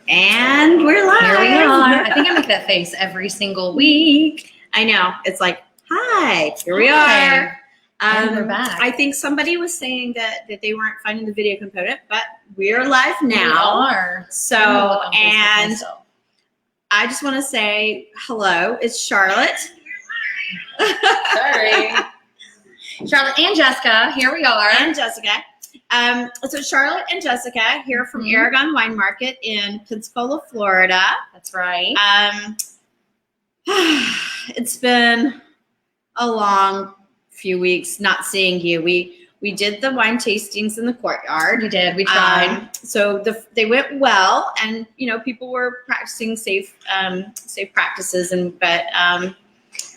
And we're live. Here we are. I think I make that face every single week. I know. It's like, hi, here we Hi. are. And we're back. I think somebody was saying that they weren't finding the video component, but we're live now. We are. So, I'm gonna look on Facebook and myself. I just want to say hello. It's Charlotte. Sorry. Charlotte and Jessica, here we are. And Jessica. So Charlotte and Jessica here from Aragon Wine Market in Pensacola, Florida. That's right. It's been a long few weeks not seeing you. We did the wine tastings in the courtyard. We did. We tried. So they went well, and people were practicing safe practices, but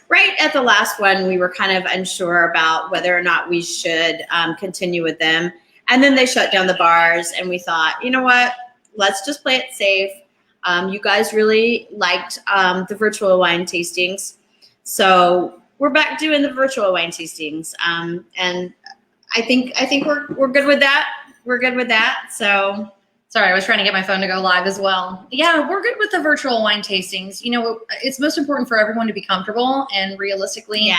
right at the last one, we were kind of unsure about whether or not we should continue with them. And then they shut down the bars, and we thought, you know what? Let's just play it safe. You guys really liked the virtual wine tastings, so we're back doing the virtual wine tastings. And I think we're good with that. We're good with that. So. Sorry, I was trying to get my phone to go live as well. Yeah, we're good with the virtual wine tastings. It's most important for everyone to be comfortable, and realistically,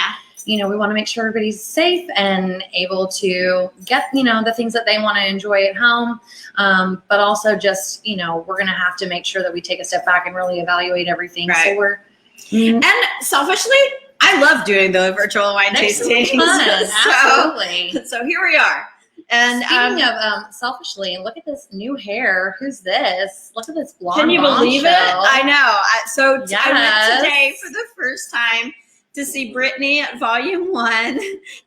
we want to make sure everybody's safe and able to get, the things that they want to enjoy at home. But also just, we're going to have to make sure that we take a step back and really evaluate everything. Right. So and selfishly, I love doing the virtual wine tastings. Absolutely. So here we are. And speaking of selfishly, look at this new hair. Who's this? Look at this blonde. Can you believe it? I know. I went today for the first time to see Brittany at Volume 1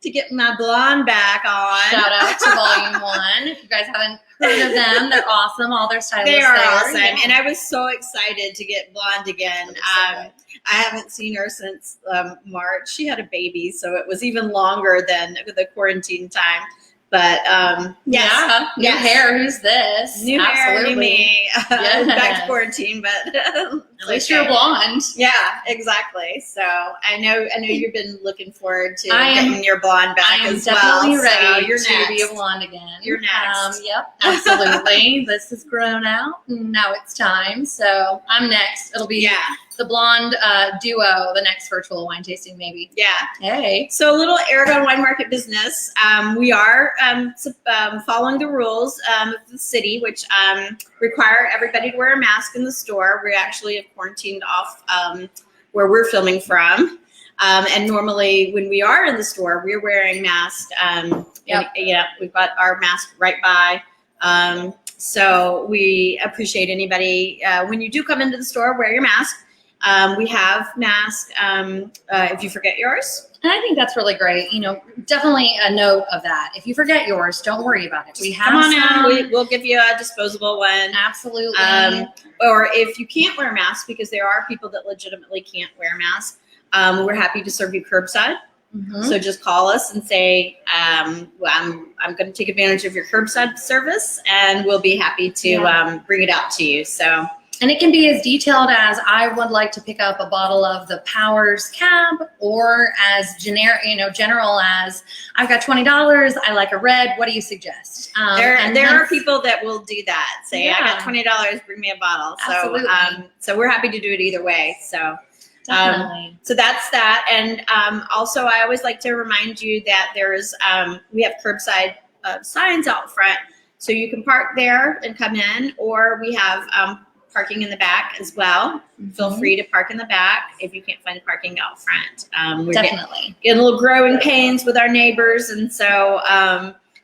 to get my blonde back on. Shout out to Volume 1. If you guys haven't heard of them, they're awesome. All their stylists They are there. awesome. Yeah. And I was so excited to get blonde again. I haven't seen her since March. She had a baby, so it was even longer than the quarantine time. But new hair. Who's this? New hair, new me. Yes. Back to quarantine, but at least you're blonde. Yeah, exactly. So I know you've been looking forward to getting your blonde back as well. I am definitely ready so you're to next. be a blonde again. You're next. Yep, absolutely. This has grown out. Now it's time. So I'm next. It'll be the blonde duo, the next virtual wine tasting, maybe. Yeah. Hey. So a little Aragon Wine Market business. We are following the rules of the city, which require everybody to wear a mask in the store. We actually have quarantined off where we're filming from. And normally when we are in the store, we're wearing masks. We've got our mask right by. So we appreciate anybody, when you do come into the store, wear your mask. We have masks if you forget yours. And I think that's really great. Definitely a note of that. If you forget yours, don't worry about it. We have Come on some. in. We'll give you a disposable one. Absolutely. Or if you can't wear a mask, because there are people that legitimately can't wear a mask, we're happy to serve you curbside. So just call us and say, I'm going to take advantage of your curbside service, and we'll be happy to bring it out to you. So. And it can be as detailed as I would like to pick up a bottle of the Powers Cab, or as general as I've got $20. I like a red. What do you suggest? There are people that will do that. Say, I got $20. Bring me a bottle. Absolutely. So we're happy to do it either way. So. Definitely. So that's that. And also, I always like to remind you that we have curbside signs out front, so you can park there and come in, or we have parking in the back as well. Feel free to park in the back if you can't find parking out front. We're Definitely getting a little growing pains with our neighbors, and so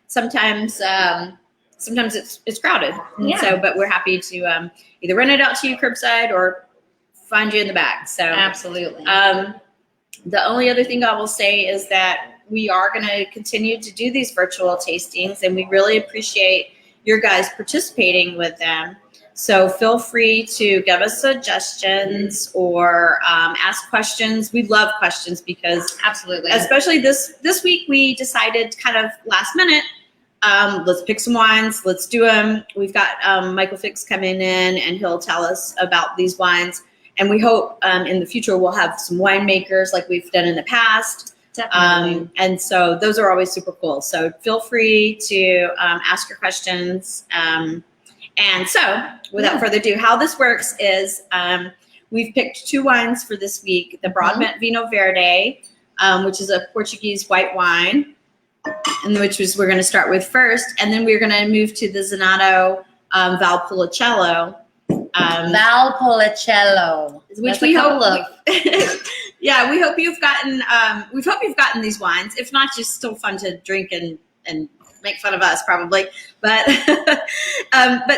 sometimes it's crowded. And so, but we're happy to either rent it out to you curbside or find you in the back. So absolutely. The only other thing I will say is that we are going to continue to do these virtual tastings, and we really appreciate your guys participating with them. So feel free to give us suggestions or ask questions. We love questions because absolutely, especially this week, we decided kind of last minute, let's pick some wines, let's do them. We've got Michael Fix coming in, and he'll tell us about these wines. And we hope in the future we'll have some winemakers like we've done in the past. Definitely. And so those are always super cool. So feel free to ask your questions. And so without further ado, how this works is we've picked 2 wines for this week. The Broadbent Vinho Verde, which is a Portuguese white wine, and which is we're going to start with first. And then we're going to move to the Zenato Valpolicella. Valpolicella, which we hope yeah, we hope you've gotten these wines. If not, just still fun to drink and make fun of us probably. But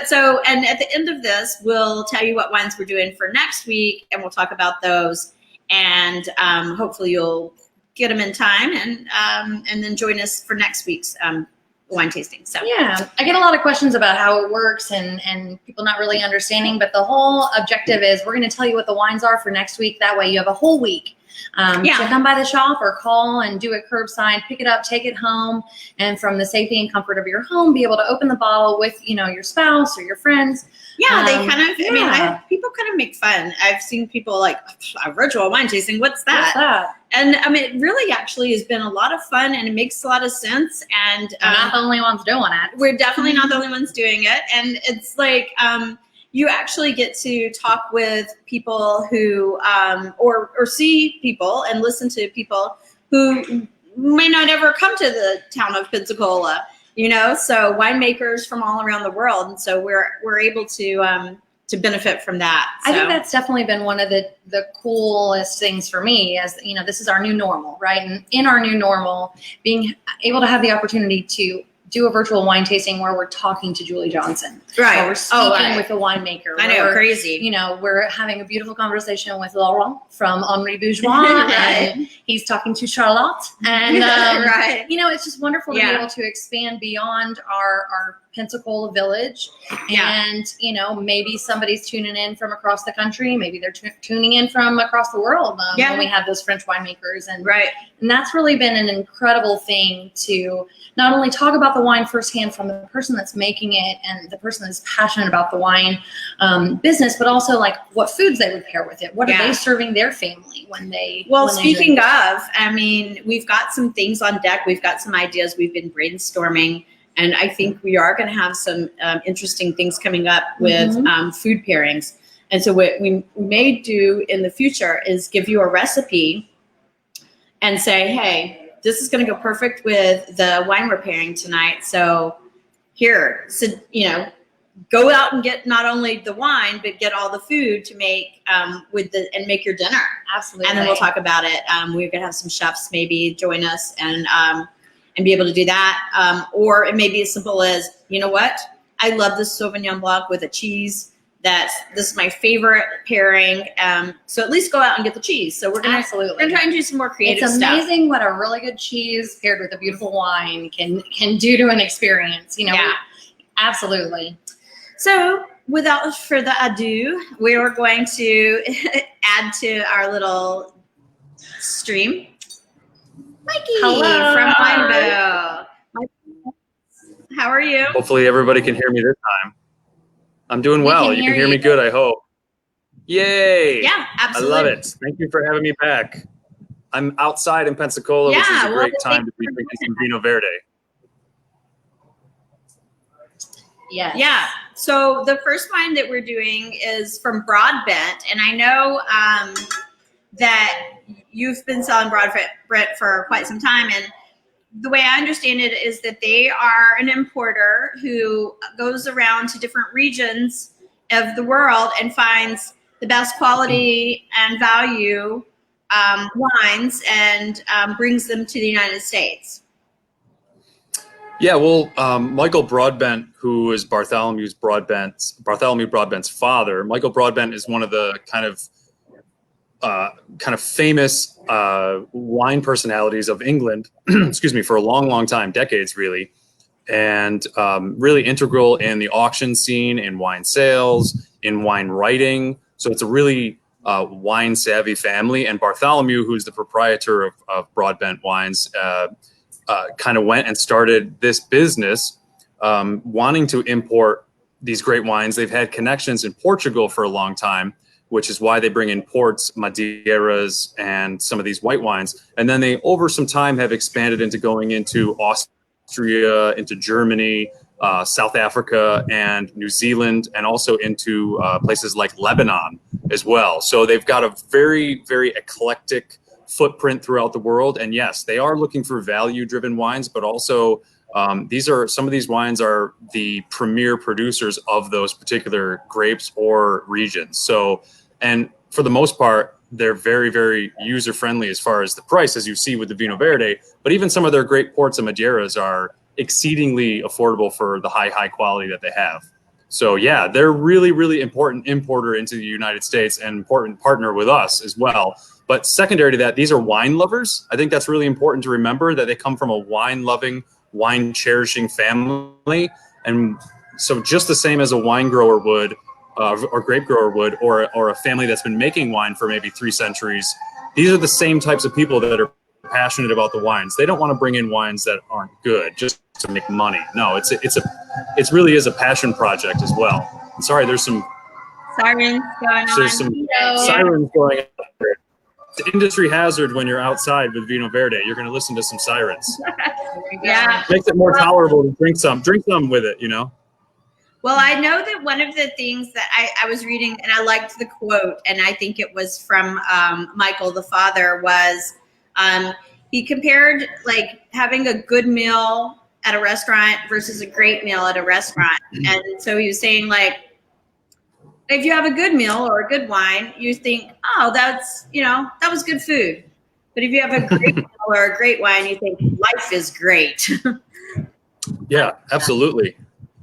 so, and at the end of this, we'll tell you what wines we're doing for next week, and we'll talk about those. And hopefully you'll get them in time and then join us for next week's wine tasting. So yeah, I get a lot of questions about how it works and people not really understanding, but the whole objective is we're going to tell you what the wines are for next week. That way you have a whole week to come by the shop or call and do it curbside, pick it up, take it home, and from the safety and comfort of your home, be able to open the bottle with, your spouse or your friends. Yeah, they kind of, people kind of make fun. I've seen people like, a virtual wine tasting, what's that? And it really actually has been a lot of fun, and it makes a lot of sense. And we're not the only ones doing it. We're definitely not the only ones doing it. And it's like, you actually get to talk with people who, or see people and listen to people who may not ever come to the town of Pensacola. So winemakers from all around the world, and so we're able to benefit from that. So. I think that's definitely been one of the coolest things for me, as this is our new normal, right? And in our new normal, being able to have the opportunity to do a virtual wine tasting where we're talking to Julie Johnson, right? Or we're speaking with a winemaker. I know, crazy. We're having a beautiful conversation with Laurent from Henri Bourgeois, right. And he's talking to Charlotte, and right. It's just wonderful to be able to expand beyond our Pensacola village, and maybe somebody's tuning in from across the country, maybe they're tuning in from across the world. When we have those French winemakers, and that's really been an incredible thing to not only talk about the wine firsthand from the person that's making it and the person that's passionate about the wine business, but also like what foods they would pair with it. What are they serving their family when they? Well, speaking of, we've got some things on deck. We've got some ideas. We've been brainstorming. And I think we are going to have some interesting things coming up with food pairings. And so what we may do in the future is give you a recipe and say, hey, this is going to go perfect with the wine we're pairing tonight. So here, go out and get not only the wine, but get all the food to make and make your dinner. Absolutely. And then we'll talk about it. We're going to have some chefs maybe join us and be able to do that. Or it may be as simple as, you know what? I love this Sauvignon Blanc with a cheese. This is my favorite pairing. So at least go out and get the cheese. So we're going to try and do some more creative stuff. It's amazing what a really good cheese paired with a beautiful wine can do to an experience. Absolutely. So without further ado, we are going to add to our little stream. Mikey from Wineville. How are you? Hopefully everybody can hear me this time. I'm doing well. You can hear me good, I hope. Yay! Yeah, absolutely. I love it. Thank you for having me back. I'm outside in Pensacola, which is a great time to be drinking some Vinho Verde. Yes. Yeah. So the first wine that we're doing is from Broadbent, and I know that you've been selling Broadbent for quite some time, and the way I understand it is that they are an importer who goes around to different regions of the world and finds the best quality and value wines and brings them to the United States. Yeah, well, Michael Broadbent, who is Bartholomew Broadbent's father. Michael Broadbent is one of the kind of famous wine personalities of England, excuse me, for a long, long time, decades really, and really integral in the auction scene, in wine sales, in wine writing. So it's a really wine savvy family. And Bartholomew, who's the proprietor of Broadbent Wines, kind of went and started this business wanting to import these great wines. They've had connections in Portugal for a long time, which is why they bring in ports, Madeiras, and some of these white wines. And then they, over some time, have expanded into going into Austria, into Germany, South Africa and New Zealand, and also into places like Lebanon as well. So they've got a very, very eclectic footprint throughout the world. And yes, they are looking for value-driven wines, but also some of these wines are the premier producers of those particular grapes or regions. So, and for the most part, they're very, very user-friendly as far as the price, as you see with the Vinho Verde. But even some of their great ports and Madeiras are exceedingly affordable for the high quality that they have. So yeah, they're really, really important importer into the United States and important partner with us as well. But secondary to that, these are wine lovers. I think that's really important to remember, that they come from a wine-loving, wine-cherishing family. And so just the same as a wine grower would, or grape grower would, or a family that's been making wine for maybe 3 centuries, these are the same types of people that are passionate about the wines. They don't want to bring in wines that aren't good just to make money. No, it really is a passion project as well. I'm sorry, there's some sirens going on. There's some sirens going on. It's an industry hazard when you're outside with Vinho Verde. You're going to listen to some sirens. Yeah. Makes it more tolerable to drink some with it, you know? Well, I know that one of the things that I was reading, and I liked the quote, and I think it was from Michael, the father, was he compared like having a good meal at a restaurant versus a great meal at a restaurant. And so he was saying, like, if you have a good meal or a good wine, you think, oh, that's, that was good food. But if you have a great meal or a great wine, you think life is great. Yeah, absolutely.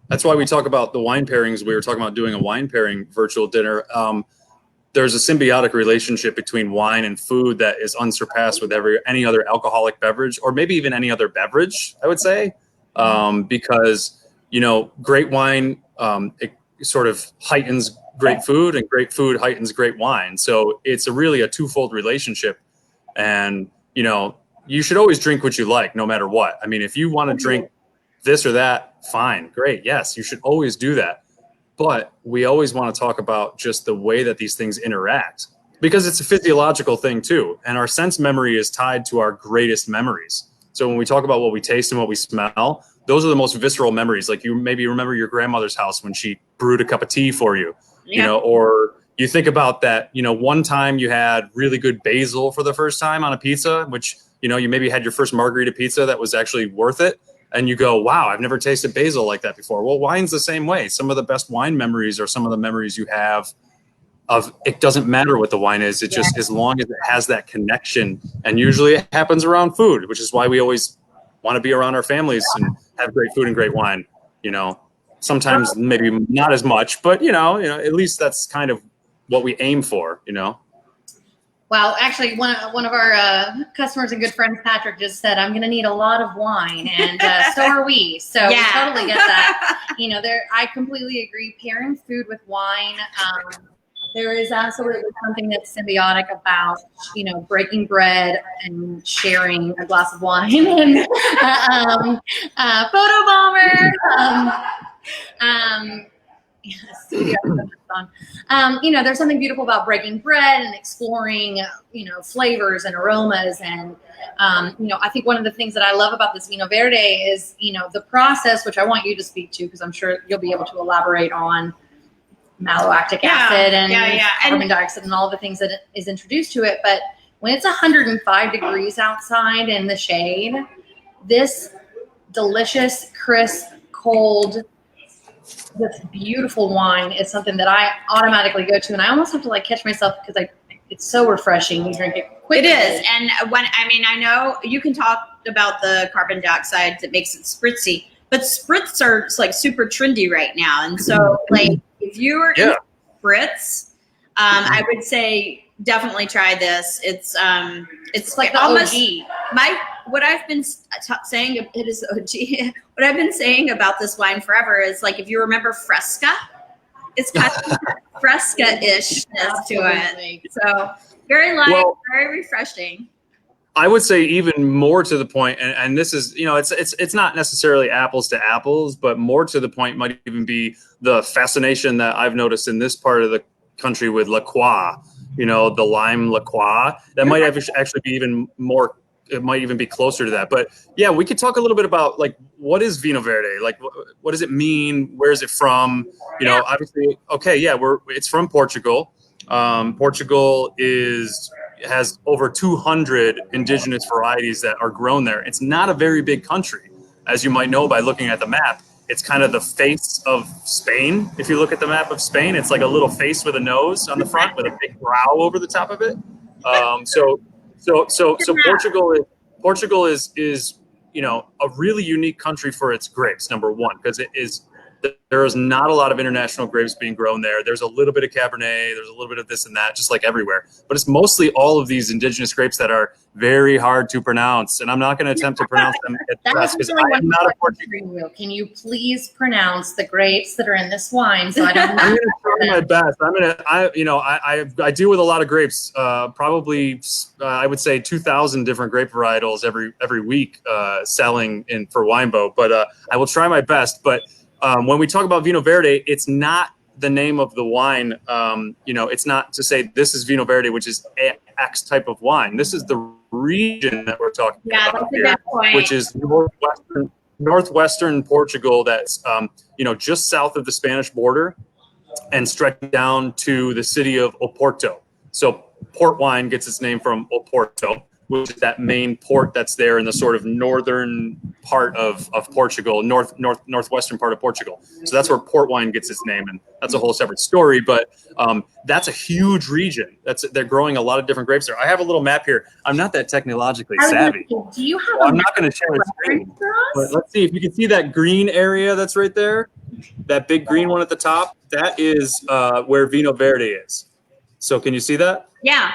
That's why we talk about the wine pairings. We were talking about doing a wine pairing virtual dinner. There's a symbiotic relationship between wine and food that is unsurpassed with any other alcoholic beverage, or maybe even any other beverage, I would say, because, great wine, it sort of heightens great food, and great food heightens great wine. So it's really a twofold relationship. And, you should always drink what you like, no matter what. I mean, if you want to drink this or that, fine, great. Yes, you should always do that. But we always want to talk about just the way that these things interact, because it's a physiological thing too. And our sense memory is tied to our greatest memories. So when we talk about what we taste and what we smell, those are the most visceral memories. Like you maybe remember your grandmother's house when she brewed a cup of tea for you, or you think about that, one time you had really good basil for the first time on a pizza, which, you maybe had your first margarita pizza that was actually worth it. And you go, wow, I've never tasted basil like that before. Well, wine's the same way. Some of the best wine memories are some of the memories you have of, it doesn't matter what the wine is. It just, as long as it has that connection, and usually it happens around food, which is why we always want to be around our families and have great food and great wine. Sometimes maybe not as much, but at least that's kind of what we aim for, Well, actually, one of our customers and good friends, Patrick, just said, I'm going to need a lot of wine, and so are we. So we totally get that. I completely agree. Pairing food with wine, there is absolutely something that's symbiotic about, breaking bread and sharing a glass of wine. And photo bomber. There's something beautiful about breaking bread and exploring, flavors and aromas. And, I think one of the things that I love about this Vinho Verde is, the process, which I want you to speak to, because I'm sure you'll be able to elaborate on malolactic acid and carbon dioxide and all the things that is introduced to it. But when it's 105 degrees outside in the shade, this delicious, crisp, cold, this beautiful wine is something that I automatically go to, and I almost have to catch myself because it's so refreshing. You drink it quickly. It is, and I know you can talk about the carbon dioxide that makes it spritzy, but spritz are super trendy right now, and so if you're in spritz, I would say definitely try this. It's like almost OG. What I've been saying, it is OG. What I've been saying about this wine forever is if you remember Fresca, it's kind of Fresca-ishness to it. So very light, very refreshing. I would say even more to the point, and this is, it's not necessarily apples to apples, but more to the point might even be the fascination that I've noticed in this part of the country with La Croix, the lime La Croix. That might actually be even more it might even be closer to that. But yeah, we could talk a little bit about like, what is Vinho Verde? Like, what does it mean? Where is it from? You know, obviously, okay, yeah, it's from Portugal. Portugal has over 200 indigenous varieties that are grown there. It's not a very big country, as you might know by looking at the map. It's kind of the face of Spain. If you look at the map of Spain, it's like a little face with a nose on the front with a big brow over the top of it. So Portugal is you know, a really unique country for its grapes. Number one, because there is not a lot of international grapes being grown there. There's a little bit of Cabernet, there's a little bit of this and that, just like everywhere. But it's mostly all of these indigenous grapes that are very hard to pronounce. And I'm not going to attempt to pronounce them at the best because I am not a Portuguese. Can you please pronounce the grapes that are in this wine? So I don't. I'm going to try my best. I deal with a lot of grapes. Probably I would say 2,000 different grape varietals every week selling for Winebow. But I will try my best. But when we talk about Vinho Verde, it's not the name of the wine. You know, it's not to say this is Vinho Verde, which is X type of wine. This is the region that we're talking about here, which is northwestern Portugal. That's you know, just south of the Spanish border and stretching down to the city of Oporto. So port wine gets its name from Oporto, which is that main port that's there in the sort of northern part of Portugal, northwestern part of Portugal. So that's where port wine gets its name, and that's a whole separate story. But that's a huge region. They're growing a lot of different grapes there. I have a little map here. I'm not that technologically savvy. Do you have? So I'm not going to share a screen. But let's see if you can see that green area that's right there. That big green one at the top. That is where Vinho Verde is. So can you see that? Yeah.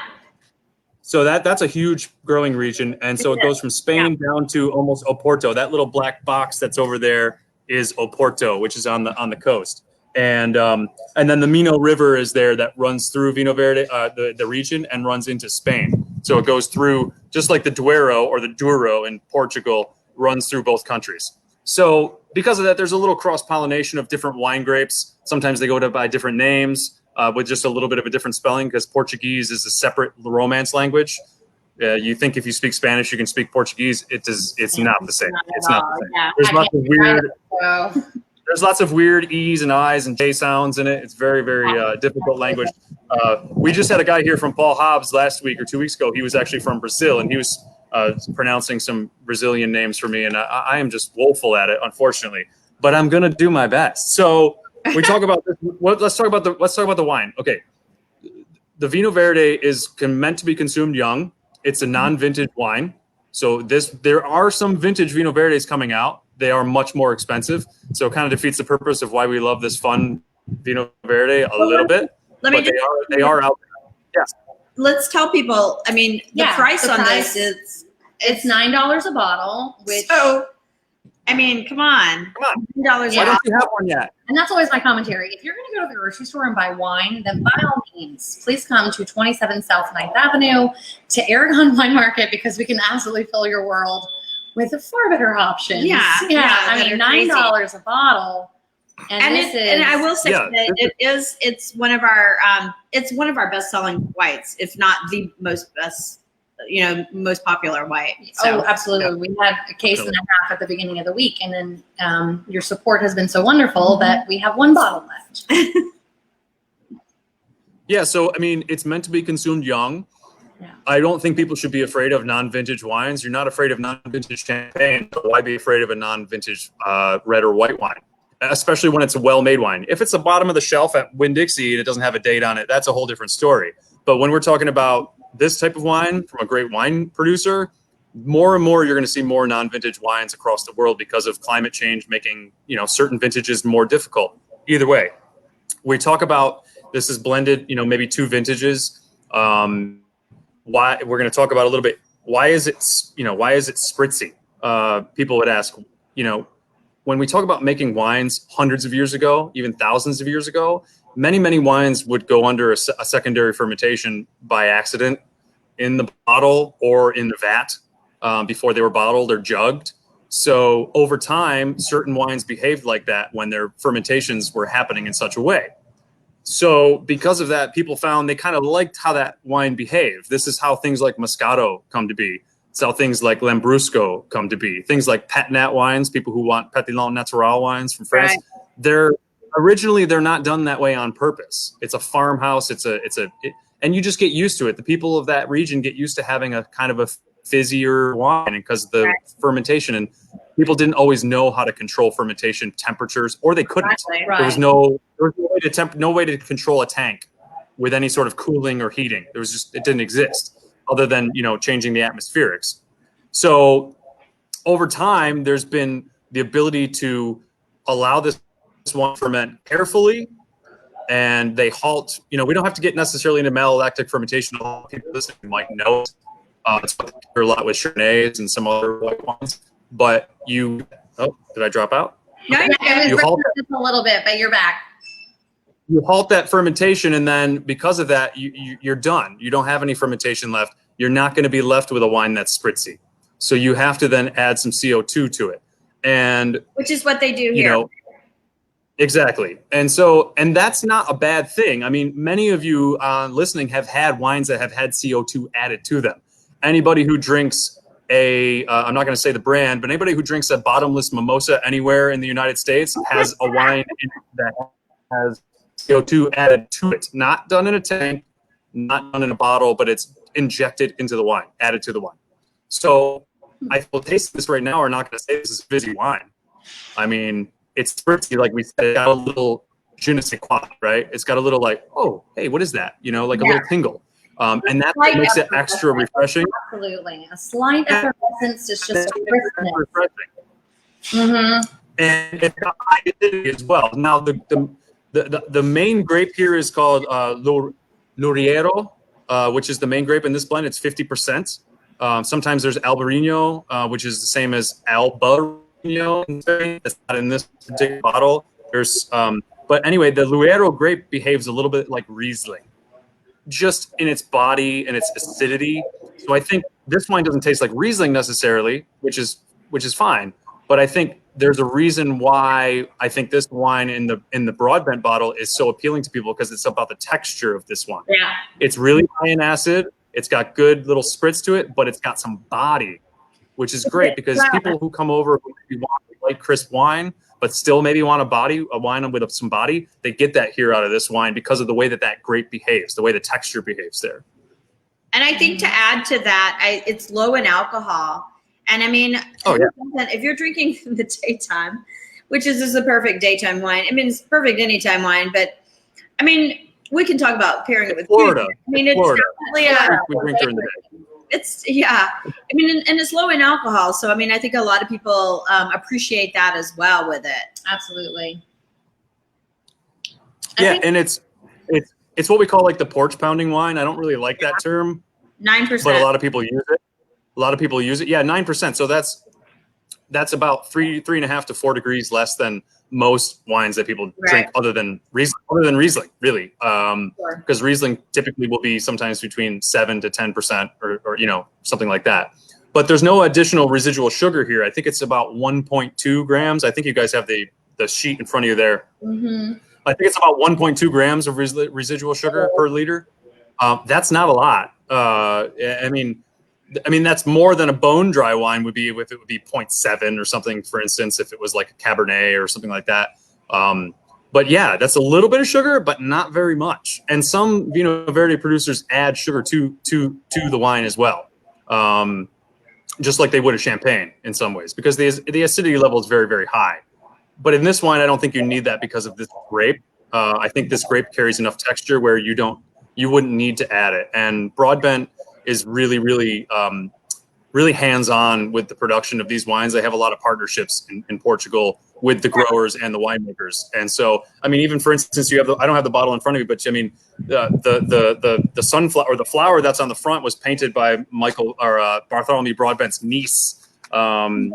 So that's a huge growing region, and so it goes from Spain down to almost Oporto. That little black box that's over there is Oporto, which is on the coast, and then the Minho River is there that runs through Vinho Verde, the region, and runs into Spain. So it goes through just like the Douro or the Douro in Portugal runs through both countries. So because of that, there's a little cross pollination of different wine grapes. Sometimes they go by different names. With just a little bit of a different spelling, because Portuguese is a separate Romance language. You think if you speak Spanish, you can speak Portuguese. It's not the same. It's not the same. Yeah. There's lots of weird E's and I's and J sounds in it. It's very, very difficult language. We just had a guy here from Paul Hobbs last week or 2 weeks ago. He was actually from Brazil, and he was pronouncing some Brazilian names for me, and I am just woeful at it, unfortunately. But I'm gonna do my best. So. We talk about this. Let's talk about the wine. Okay, the Vinho Verde is meant to be consumed young. It's a non-vintage wine. So there are some vintage Vinho Verdes coming out. They are much more expensive. So it kind of defeats the purpose of why we love this fun Vinho Verde a little bit. They are out there. Yes. Let's tell people. I mean, the price on this is it's $9 a bottle, which. So, I mean, come on. $9 Why don't you have one yet? And that's always my commentary. If you're going to go to the grocery store and buy wine, then by all means, please come to 27 South 9th Avenue to Aragon Wine Market, because we can absolutely fill your world with far better options. Yeah. I mean, $9 a bottle. And I will say that it's one of our best selling whites, if not the most popular white. So, absolutely. We had a case and a half at the beginning of the week, and then your support has been so wonderful that we have one bottle left. Yeah, so I mean, it's meant to be consumed young. Yeah. I don't think people should be afraid of non-vintage wines. You're not afraid of non-vintage champagne, so why be afraid of a non-vintage red or white wine? Especially when it's a well-made wine. If it's the bottom of the shelf at Winn-Dixie and it doesn't have a date on it, that's a whole different story. But when we're talking about this type of wine from a great wine producer, more and more you're going to see more non-vintage wines across the world because of climate change making certain vintages more difficult. Either way, we talk about this is blended, maybe two vintages. Why we're going to talk about a little bit. Why is it spritzy? People would ask, when we talk about making wines hundreds of years ago, even thousands of years ago, many wines would go under a secondary fermentation by accident in the bottle or in the vat before they were bottled or jugged. So over time, certain wines behaved like that when their fermentations were happening in such a way. So because of that, people found they kind of liked how that wine behaved. This is how things like Moscato come to be. It's how things like Lambrusco come to be. Things like Pet Nat wines, people who want Pétillant Natural wines from France, they're not done that way on purpose. It's a farmhouse. And you just get used to it. The people of that region get used to having a kind of a fizzier wine because of the fermentation, and people didn't always know how to control fermentation temperatures, or they couldn't. There was no way to control a tank with any sort of cooling or heating. It didn't exist other than, changing the atmospherics. So over time, there's been the ability to allow this wine to ferment carefully, and they halt. We don't have to get necessarily into malolactic fermentation. A lot of people listening might know it. It's what a lot with Chardonnays and some other white wines. But did I drop out? No, it was just a little bit, but you're back. You halt that fermentation, and then because of that, you're done. You don't have any fermentation left. You're not going to be left with a wine that's spritzy. So you have to then add some CO2 to it, and which is what they do here. Exactly. And that's not a bad thing. I mean, many of you listening have had wines that have had CO2 added to them. Anybody who drinks I'm not going to say the brand, but anybody who drinks a bottomless mimosa anywhere in the United States has a wine that has CO2 added to it. Not done in a tank, not done in a bottle, but it's injected into the wine, added to the wine. So I will taste this right now. We're not going to say this is fizzy wine. I mean, it's spritzy, like we said. It got a little je ne sais quoi, right? It's got a little like, oh, hey, what is that? A little tingle. And that makes it extra refreshing. Absolutely. A slight effervescence is just refreshing. Mm-hmm. And it's got high acidity as well. Now, the main grape here is called Luriero, which is the main grape in this blend. It's 50%. Sometimes there's Albarino, which is the same as Albarino. That's not in this particular bottle. But anyway, the Luriero grape behaves a little bit like Riesling, just in its body and its acidity. So I think this wine doesn't taste like Riesling necessarily, which is fine. But I think there's a reason why I think this wine in the Broadbent bottle is so appealing to people, because it's about the texture of this wine. Yeah. It's really high in acid. It's got good little spritz to it, but it's got some body, which is great because people who come over who maybe want a light, crisp wine, but still maybe want a wine with some body, they get that here out of this wine because of the way that grape behaves, the way the texture behaves there. And I think to add to that, it's low in alcohol. And I mean, if you're drinking in the daytime, which is a perfect daytime wine. I mean, it's perfect anytime wine, but I mean, we can talk about pairing it with Florida. food. I mean, it's Florida. definitely we drink during the day. I mean, and it's low in alcohol. So, I mean, I think a lot of people appreciate that as well with it. Absolutely. And it's what we call like the porch pounding wine. I don't really like that term. 9%. But a lot of people use it. Yeah, 9%. So that's about 3.5 to 4 degrees less than most wines that people drink other than Riesling, really. Because Riesling typically will be sometimes between 7 to 10% or something like that. But there's no additional residual sugar here. I think it's about 1.2 grams. I think you guys have the sheet in front of you there. Mm-hmm. I think it's about 1.2 grams of residual sugar per liter. That's not a lot. I mean, that's more than a bone dry wine would be if it would be 0.7 or something, for instance, if it was like a Cabernet or something like that. But yeah, that's a little bit of sugar, but not very much. And some Vinho Verde producers add sugar to the wine as well, just like they would a champagne in some ways, because the acidity level is very, very high. But in this wine, I don't think you need that because of this grape. I think this grape carries enough texture where you wouldn't need to add it. And Broadbent is really, really, really hands-on with the production of these wines. They have a lot of partnerships in Portugal with the growers and the winemakers. And so, I mean, even for instance, I don't have the bottle in front of me, but I mean, the sunflower or the flower that's on the front was painted by Bartholomew Broadbent's niece. When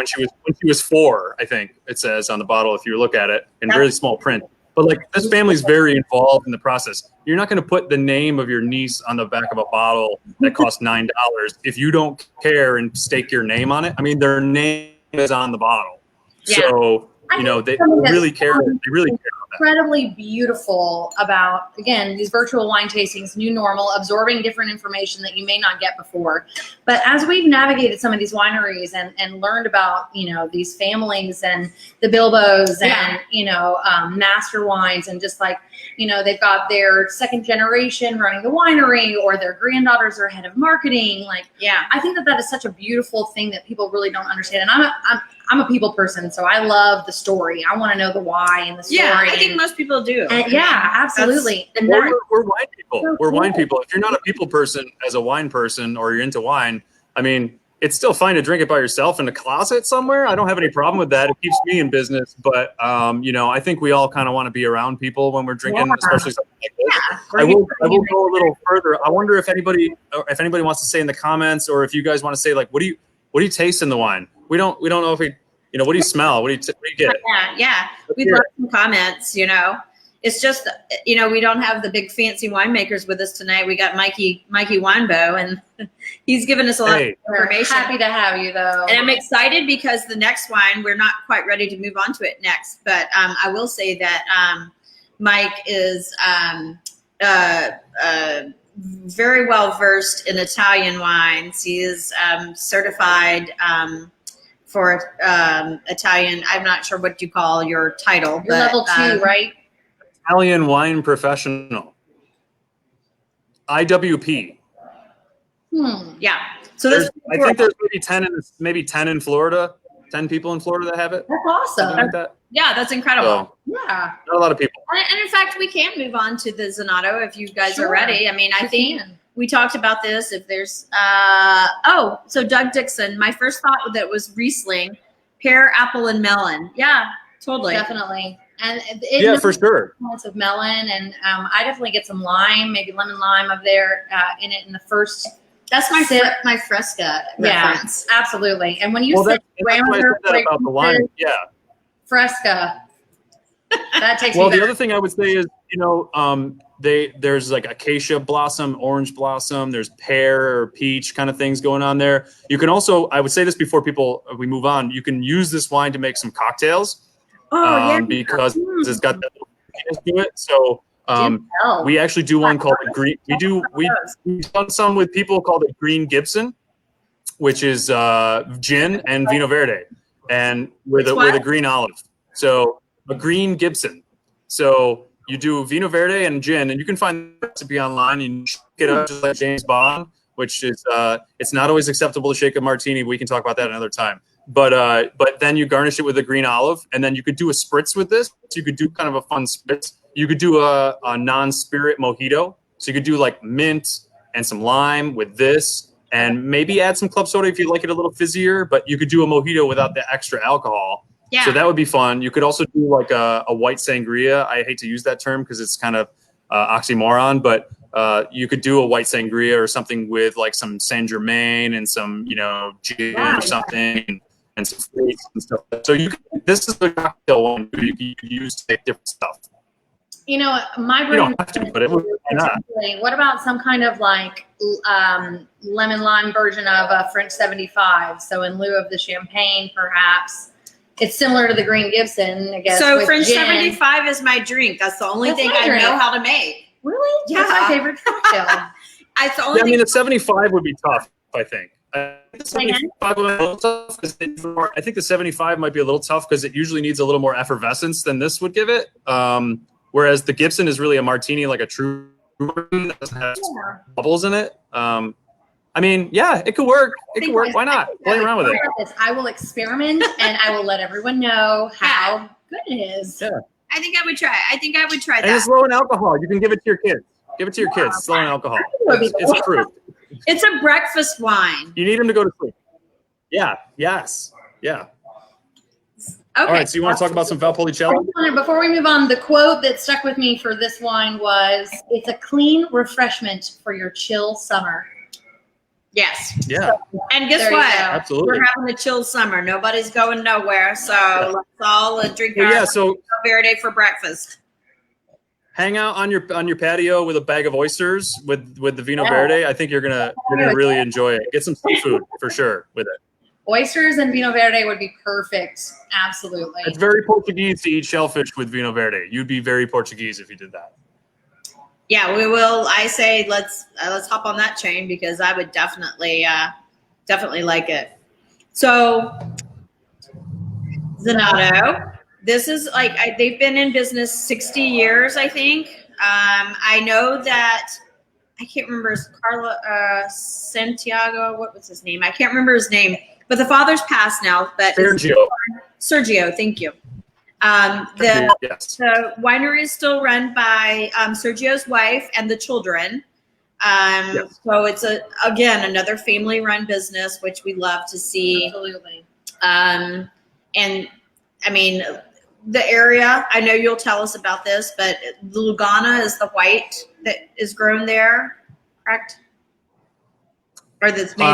she was 4, I think it says on the bottle, if you look at it in really small print. But like, this family's very involved in the process. You're not going to put the name of your niece on the back of a bottle that costs $9 if you don't care and stake your name on it. I mean, their name is on the bottle, so they really care. They really care about incredibly beautiful about, again, these virtual wine tastings, new normal, absorbing different information that you may not get before. But as we've navigated some of these wineries and learned about, these families and the Bilbos and, master wines and just like, they've got their second generation running the winery or their granddaughters are head of marketing. Like, I think that is such a beautiful thing that people really don't understand. And I'm a people person, so I love the story. I want to know the why and the story. Yeah, I think most people do. Absolutely. And we're wine people. So we're wine people. If you're not a people person as a wine person or you're into wine, I mean, it's still fine to drink it by yourself in a closet somewhere. I don't have any problem with that. It keeps me in business. But, I think we all kind of want to be around people when we're drinking, especially something like this. I will go a little further. I wonder if anybody wants to say in the comments, or if you guys want to say, like, what do you taste in the wine? We don't know if what do you smell? What do you get? Yeah. We'd love some comments, It's just, we don't have the big fancy winemakers with us tonight. We got Mikey Winebow, and he's given us a lot of information. We're happy to have you, though. And I'm excited because the next wine, we're not quite ready to move on to it next. But I will say that Mike is very well versed in Italian wines. He is certified for Italian. I'm not sure what you call your title. You're level 2, right? Italian wine professional. IWP. Yeah. So I think there's maybe 10 in Florida. 10 people in Florida that have it. That's awesome. Like that. Yeah, that's incredible. Yeah. Not a lot of people. And in fact, we can move on to the Zenato if you guys are ready. I mean, I think we talked about this. If there's so Doug Dixon, my first thought that was Riesling, pear, apple, and melon. Yeah, totally. Definitely. And for sure. Lots of melon, and I definitely get some lime, maybe lemon lime up there in it in the first. That's my Fresca reference. Yeah, absolutely. And when you say parameter about the lime, Fresca, that takes. Well, the other thing I would say is, there's like acacia blossom, orange blossom. There's pear or peach kind of things going on there. You can also, I would say this before we move on, you can use this wine to make some cocktails. Because it's got that little to it. So we actually do one called the green. We've done some with people called it Green Gibson, which is gin and Vinho Verde, and with a green olive. So a Green Gibson. So you do Vinho Verde and gin, and you can find the recipe online. You shake it up just like James Bond, which is it's not always acceptable to shake a martini. We can talk about that another time. But then you garnish it with a green olive, and then you could do a spritz with this. So you could do kind of a fun spritz. You could do a non-spirit mojito. So you could do like mint and some lime with this, and maybe add some club soda if you like it a little fizzier. But you could do a mojito without the extra alcohol. Yeah. So that would be fun. You could also do like a white sangria. I hate to use that term because it's kind of oxymoron, but you could do a white sangria or something with like some Saint Germain and some gin or something. And some fruits and stuff. So this is the cocktail one you can use to make different stuff. My brain. You don't have to, but it would not. What about some kind of like lemon lime version of a French 75? So in lieu of the champagne, perhaps it's similar to the Green Gibson, I guess. So French 75 is my drink. That's the only thing I know how to make. Really? Yeah. That's my favorite cocktail. It's the only I mean, a 75 would be tough, I think. I think the 75 might be a little tough because it usually needs a little more effervescence than this would give it. Whereas the Gibson is really a martini, like a true martini that doesn't have bubbles in it. I mean, yeah, it could work. It could work. Why not? Play around with it. I will experiment and I will let everyone know how good it is. Yeah. I think I would try. that. And it's low in alcohol. You can give it to your kids. Give it to your kids. It's low in alcohol. It's approved. It's a breakfast wine. You need them to go to sleep. Yeah. Yes. Yeah. Okay. All right. So you want to talk about some Valpolicella? Before we move on, the quote that stuck with me for this wine was, "It's a clean refreshment for your chill summer." Yes. Yeah. And guess what? Absolutely. We're having a chill summer. Nobody's going nowhere. So let's all drink our Verde for breakfast. Hang out on your patio with a bag of oysters with the Vinho Verde. I think you're gonna really enjoy it. Get some seafood for sure with it. Oysters and Vinho Verde would be perfect. Absolutely. It's very Portuguese to eat shellfish with Vinho Verde. You'd be very Portuguese if you did that. Yeah, we will. I say let's hop on that train because I would definitely like it. So Zenato, this is like they've been in business 60 years, I think. I know that I can't remember Santiago. What was his name? I can't remember his name. But the father's passed now. But Sergio, thank you. Yes. The winery is still run by Sergio's wife and the children. Yes. So it's again another family-run business, which we love to see. Absolutely. And I mean, the area. I know you'll tell us about this, but the Lugana is the white that is grown there, correct? Or that's made.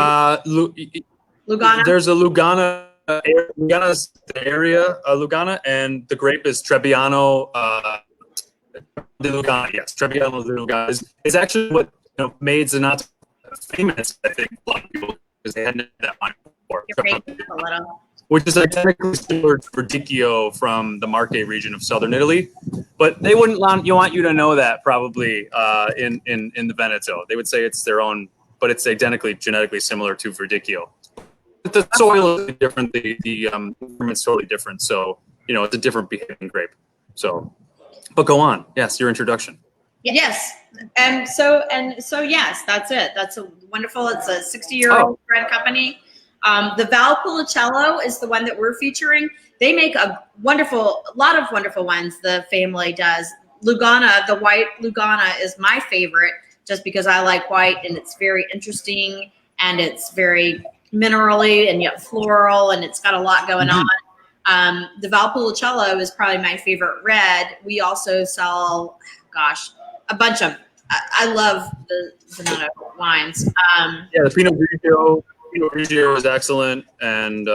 Lugana. There's a Lugana. Lugana's the area, Lugana, and the grape is Trebbiano de Lugana. Yes, Trebbiano de Lugana is actually what made Zenato famous. I think a lot of people because they hadn't had that wine before. A little. Which is identically similar to Verdicchio from the Marche region of southern Italy, but they wouldn't want you to know that probably in the Veneto. They would say it's their own, but it's identically genetically similar to Verdicchio. But the soil is different. The environment's totally different. So it's a different behaving grape. So, but go on. Yes, your introduction. Yes, and so yes, that's it. That's a wonderful. It's a 60-year-old brand company. The Valpolicella is the one that we're featuring. They make a lot of wonderful wines. The family does. Lugana, the white Lugana, is my favorite, just because I like white and it's very interesting and it's very minerally and yet floral and it's got a lot going on. The Valpolicella is probably my favorite red. We also sell, a bunch of. I love the Zenato wines. The Pinot Grigio. Pinot Grigio is excellent, and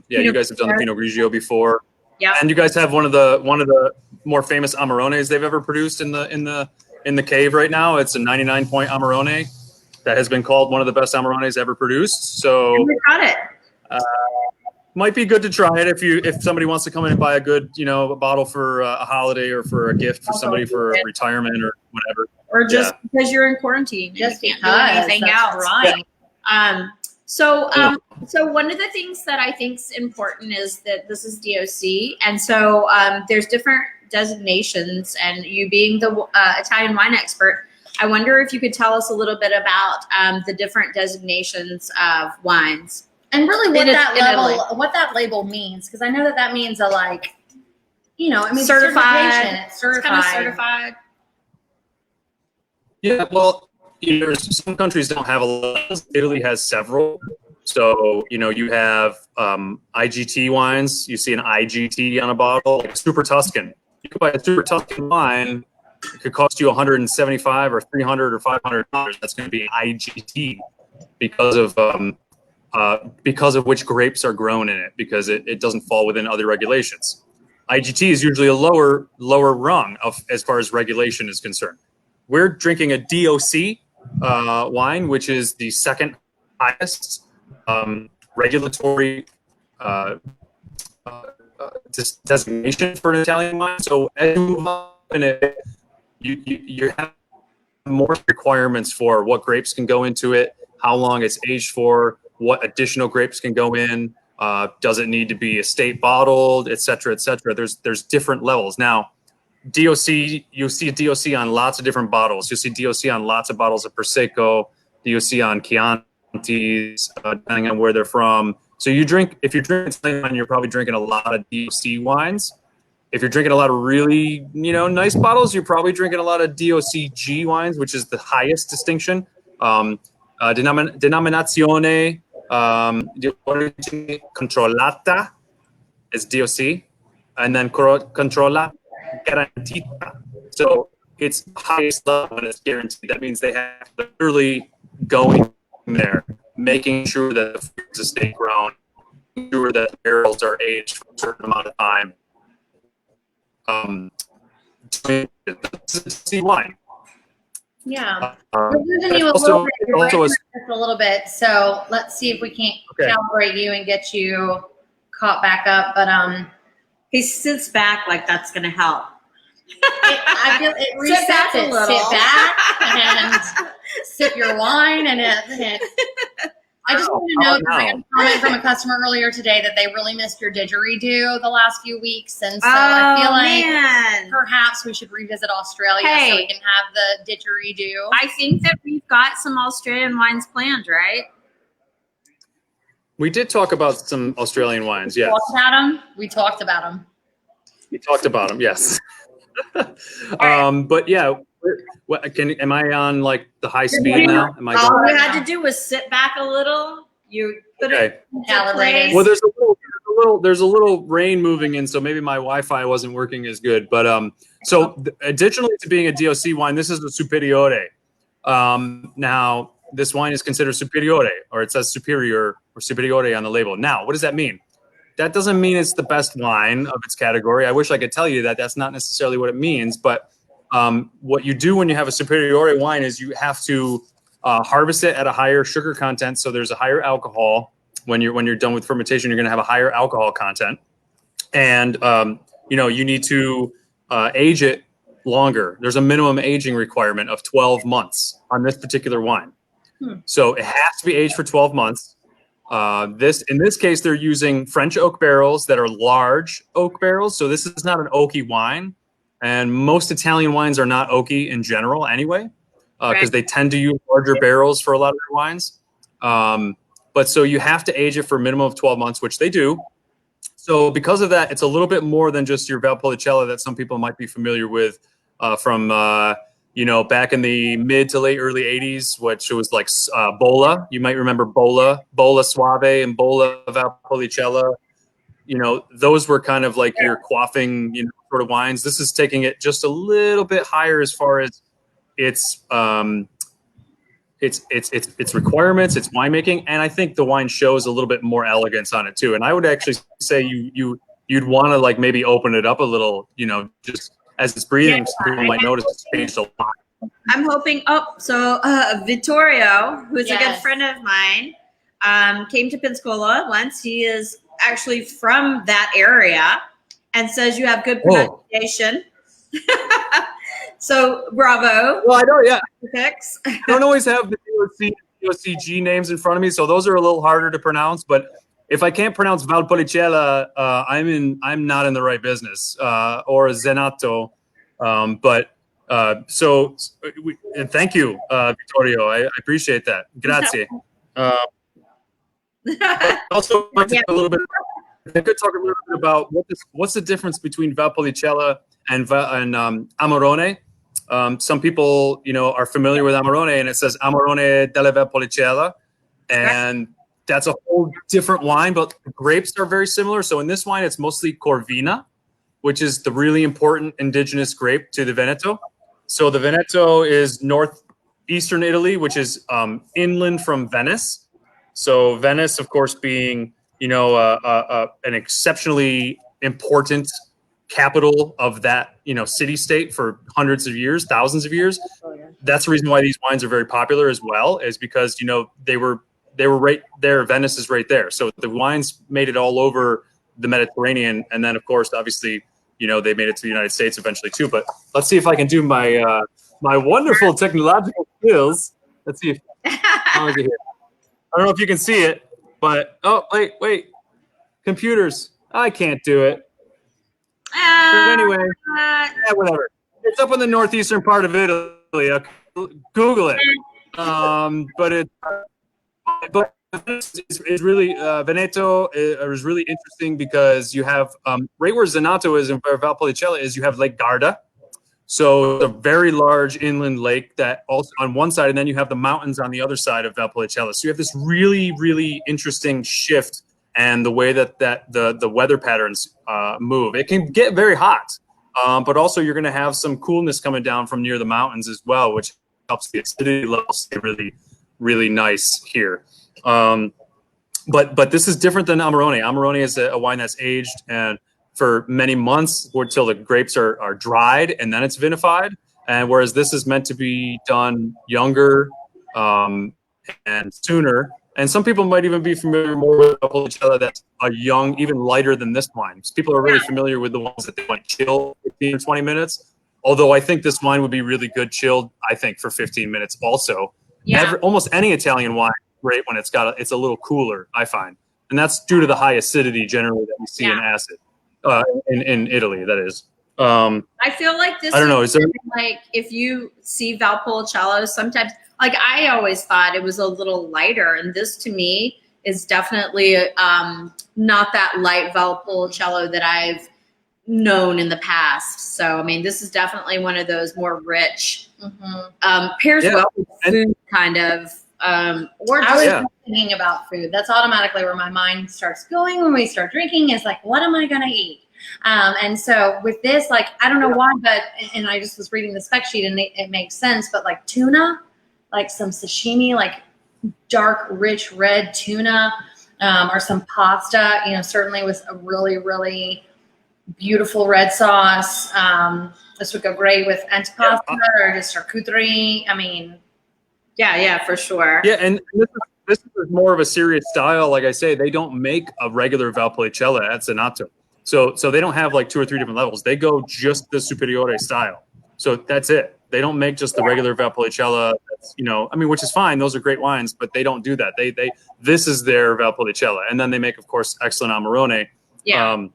you guys have done the Pinot Grigio before. Yeah, and you guys have one of the more famous Amarones they've ever produced in the cave right now. It's a 99-point Amarone that has been called one of the best Amarones ever produced. So and we got it. Might be good to try it if somebody wants to come in and buy a good a bottle for a holiday or for a gift for somebody for a retirement or whatever, or just because you're in quarantine, just can't do anything else, right? Yeah. So one of the things that I think is important is that this is DOC, and so there's different designations. And you being the Italian wine expert, I wonder if you could tell us a little bit about the different designations of wines. And really what that label means, because I know that means it means certified. It's certified. It's kind of certified. Yeah, well, some countries don't have a lot. Italy has several. So, you have IGT wines. You see an IGT on a bottle, like Super Tuscan. You could buy a Super Tuscan wine. It could cost you $175 or $300 or $500. That's going to be IGT because of which grapes are grown in it, because it doesn't fall within other regulations. IGT is usually a lower rung as far as regulation is concerned. We're drinking a DOC wine, which is the second highest regulatory designation for an Italian wine. So as you move up in it, you have more requirements for what grapes can go into it, how long it's aged for, what additional grapes can go in, does it need to be estate bottled, et cetera, et cetera. There's different levels. Now, DOC, you'll see DOC on lots of different bottles. You'll see DOC on lots of bottles of Prosecco, DOC on Chiantis, depending on where they're from. So if you're drinking Italian wine, you're probably drinking a lot of DOC wines. If you're drinking a lot of really, nice bottles, you're probably drinking a lot of DOCG wines, which is the highest distinction. Denominazione di origine controllata is DOC, and then controlla garantita. So it's highest level and it's guaranteed. That means they have to literally going there, making sure that the fruit is estate grown, making sure that the barrels are aged for a certain amount of time. This is wine. Yeah. Um, We're losing you a also- little bit. You're also breaking up a little bit. So let's see if we can't Okay. calibrate you and get you caught back up. But He sits back like that's going to help. I feel it Sit back resets a it. little. Sit back and sip your wine. And I just want to note, I got a comment from a customer earlier today that they really missed your didgeridoo the last few weeks. And so I feel like man. perhaps we should revisit Australia so we can have the didgeridoo. I think that we've got some Australian wines planned, right? We did talk about some Australian wines, yes. Talked about them? We talked about them. We talked about them, yes. But yeah, am I on like the high speed now? Am I All going? you had to do was sit back a little. You put it into Calibrated. place. Well, there's a little rain moving in, so maybe my Wi-Fi wasn't working as good. But so additionally to being a DOC wine, this is a Superiore. Now this wine is considered Superiore, or it says Superior or Superiore on the label. Now, what does that mean? That doesn't mean it's the best wine of its category. I wish I could tell you that. That's not necessarily what it means. But what you do when you have a Superiore wine is you have to harvest it at a higher sugar content. So there's a higher alcohol. When you're done with fermentation, you're going to have a higher alcohol content. And, you need to age it longer. There's a minimum aging requirement of 12 months on this particular wine. So it has to be aged for 12 months. In this case, they're using French oak barrels that are large oak barrels. So this is not an oaky wine. And most Italian wines are not oaky in general anyway, because they tend to use larger barrels for a lot of their wines. But so you have to age it for a minimum of 12 months, which they do. So because of that, it's a little bit more than just your Valpolicella that some people might be familiar with from back in the mid to late early 80s, which was like Bola. You might remember Bola Suave and Bola Valpolicella. Those were kind of like your quaffing, sort of wines. This is taking it just a little bit higher as far as its requirements, its winemaking, and I think the wine shows a little bit more elegance on it too. And I would actually say you'd want to like maybe open it up a little, just as it's breathing. Some people might notice it's changed a lot. I'm hoping. Vittorio, who's a good friend of mine, came to Pensacola once. He is actually from that area and says you have good pronunciation. So bravo. Well, I don't. Yeah, Fix. I don't always have the DOCG names in front of me, so those are a little harder to pronounce. But if I can't pronounce Valpolicella, I'm not in the right business, or Zenato. And thank you, Vittorio. I appreciate that. Grazie. Also, I could talk a little bit about what's the difference between Valpolicella and Amarone. Some people, are familiar with Amarone, and it says Amarone della Valpolicella, and that's a whole different wine, but the grapes are very similar. So in this wine, it's mostly Corvina, which is the really important indigenous grape to the Veneto. So the Veneto is northeastern Italy, which is inland from Venice. So Venice, of course, being an exceptionally important capital of that city-state for hundreds of years, thousands of years. That's the reason why these wines are very popular as well, is because they were right there. Venice is right there, so the wines made it all over the Mediterranean, and then of course, obviously, they made it to the United States eventually too. But let's see if I can do my my wonderful technological skills. Let's see if how is it here. I don't know if you can see it, but wait, computers, I can't do it. But anyway, whatever. It's up in the northeastern part of Italy. Google it. But it's really Veneto is really interesting because you have right where Zenato is and where Valpolicella is, you have Lake Garda. So it's a very large inland lake that also on one side, and then you have the mountains on the other side of Valpolicella. So you have this really, really interesting shift and the way that the weather patterns move. It can get very hot, but also you're going to have some coolness coming down from near the mountains as well, which helps the acidity levels stay really, really nice here. But this is different than Amarone. Amarone is a wine that's aged and for many months or till the grapes are dried and then it's vinified. And whereas this is meant to be done younger and sooner. And some people might even be familiar more with Valpolicella that's a young, even lighter than this wine. So people are really familiar with the ones that they want chill 15 or 20 minutes. Although I think this wine would be really good chilled, I think, for 15 minutes also. Yeah. Almost any Italian wine is great when it's a little cooler, I find. And that's due to the high acidity generally that we see in acid, in Italy, that is. I feel like this I don't know, is like if you see Valpolicella, sometimes, like I always thought it was a little lighter, and this to me is definitely not that light Valpolicella that I've known in the past. So I mean, this is definitely one of those more rich, pairs well with food kind of. Or just thinking about food. That's automatically where my mind starts going when we start drinking. Is like, what am I gonna eat? And so with this, like, I don't know why, but, and I just was reading the spec sheet and it makes sense, but like tuna, like some sashimi, like dark, rich red tuna, or some pasta, you know, certainly with a really, really beautiful red sauce. This would go great with antipasta or just charcuterie. I mean, yeah, for sure. Yeah, and this is more of a serious style. Like I say, they don't make a regular Valpolicella at Senato. So they don't have like 2 or 3 different levels. They go just the Superiore style. So that's it. They don't make just the regular Valpolicella. That's, you know, I mean, which is fine. Those are great wines, but they don't do that. This is their Valpolicella, and then they make, of course, excellent Amarone. Yeah.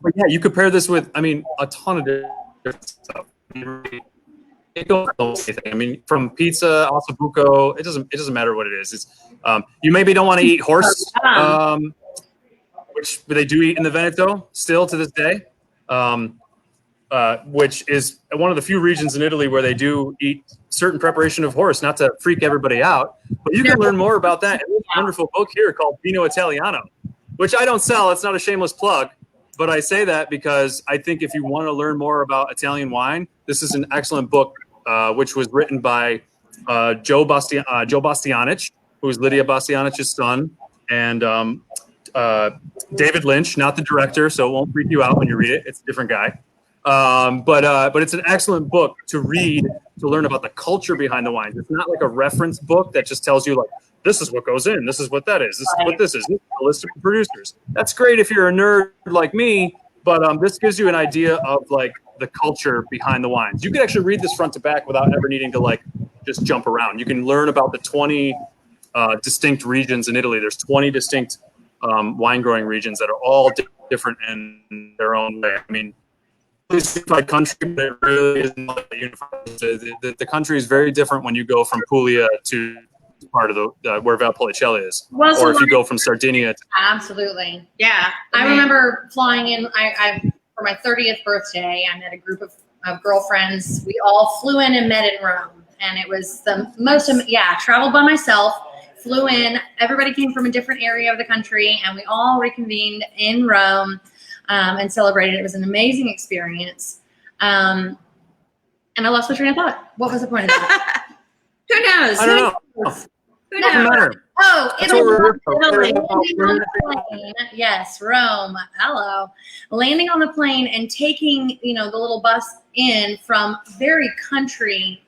But yeah, you compare this with, I mean, a ton of different stuff. It goes, I mean, from pizza, ossobuco, it doesn't matter what it is. It's you maybe don't want to eat horse. Which they do eat in the Veneto still to this day, which is one of the few regions in Italy where they do eat certain preparation of horse, not to freak everybody out. But you can learn more about that in this wonderful book here called Vino Italiano, which I don't sell. It's not a shameless plug, but I say that because I think if you want to learn more about Italian wine, this is an excellent book, which was written by Joe Bastianich, who is Lydia Bastianich's son, and David Lynch, not the director, so it won't freak you out when you read it. It's a different guy. But it's an excellent book to read to learn about the culture behind the wines. It's not like a reference book that just tells you like, this is what goes in, this is what that is, this is what this is, this is the list of producers. That's great if you're a nerd like me, but this gives you an idea of like the culture behind the wines. You can actually read this front to back without ever needing to like just jump around. You can learn about the 20 distinct regions in Italy. There's 20 distinct wine growing regions that are all different in their own way. I mean, it's by country, but it really isn't like unified. The country is very different when you go from Puglia to part of the where Valpolicella is, or if you go from Sardinia. Absolutely, yeah. I remember flying in. I for my 30th birthday, I met a group of girlfriends. We all flew in and met in Rome, and it was the most. Traveled by myself. Flew in. Everybody came from a different area of the country, and we all reconvened in Rome and celebrated. It was an amazing experience. And I lost my train of thought. What was the point of that? Who knows? I don't know. Who knows? Oh, Italy. Yes, Rome. Hello. Landing on the plane and taking, the little bus in from very country,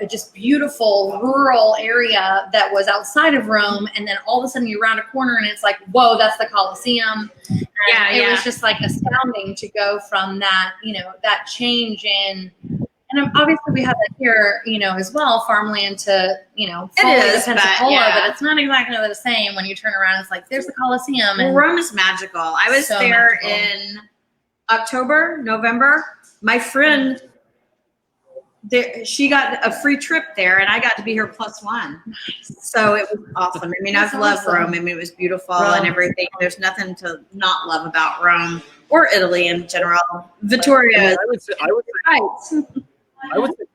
just beautiful rural area that was outside of Rome. And then all of a sudden you round a corner and it's like, whoa, that's the Colosseum. And it was just like astounding to go from that, that change in, and obviously we have that here, as well, farmland to, it is, Pensacola, but it's not exactly the same when you turn around. It's like, there's the Colosseum. And Rome is magical. I was there in October, November. My friend, she got a free trip there, and I got to be her +1. So it was awesome. I mean, I've loved Rome. I mean, it was beautiful and everything. There's nothing to not love about Rome or Italy in general. Vittoria. I would say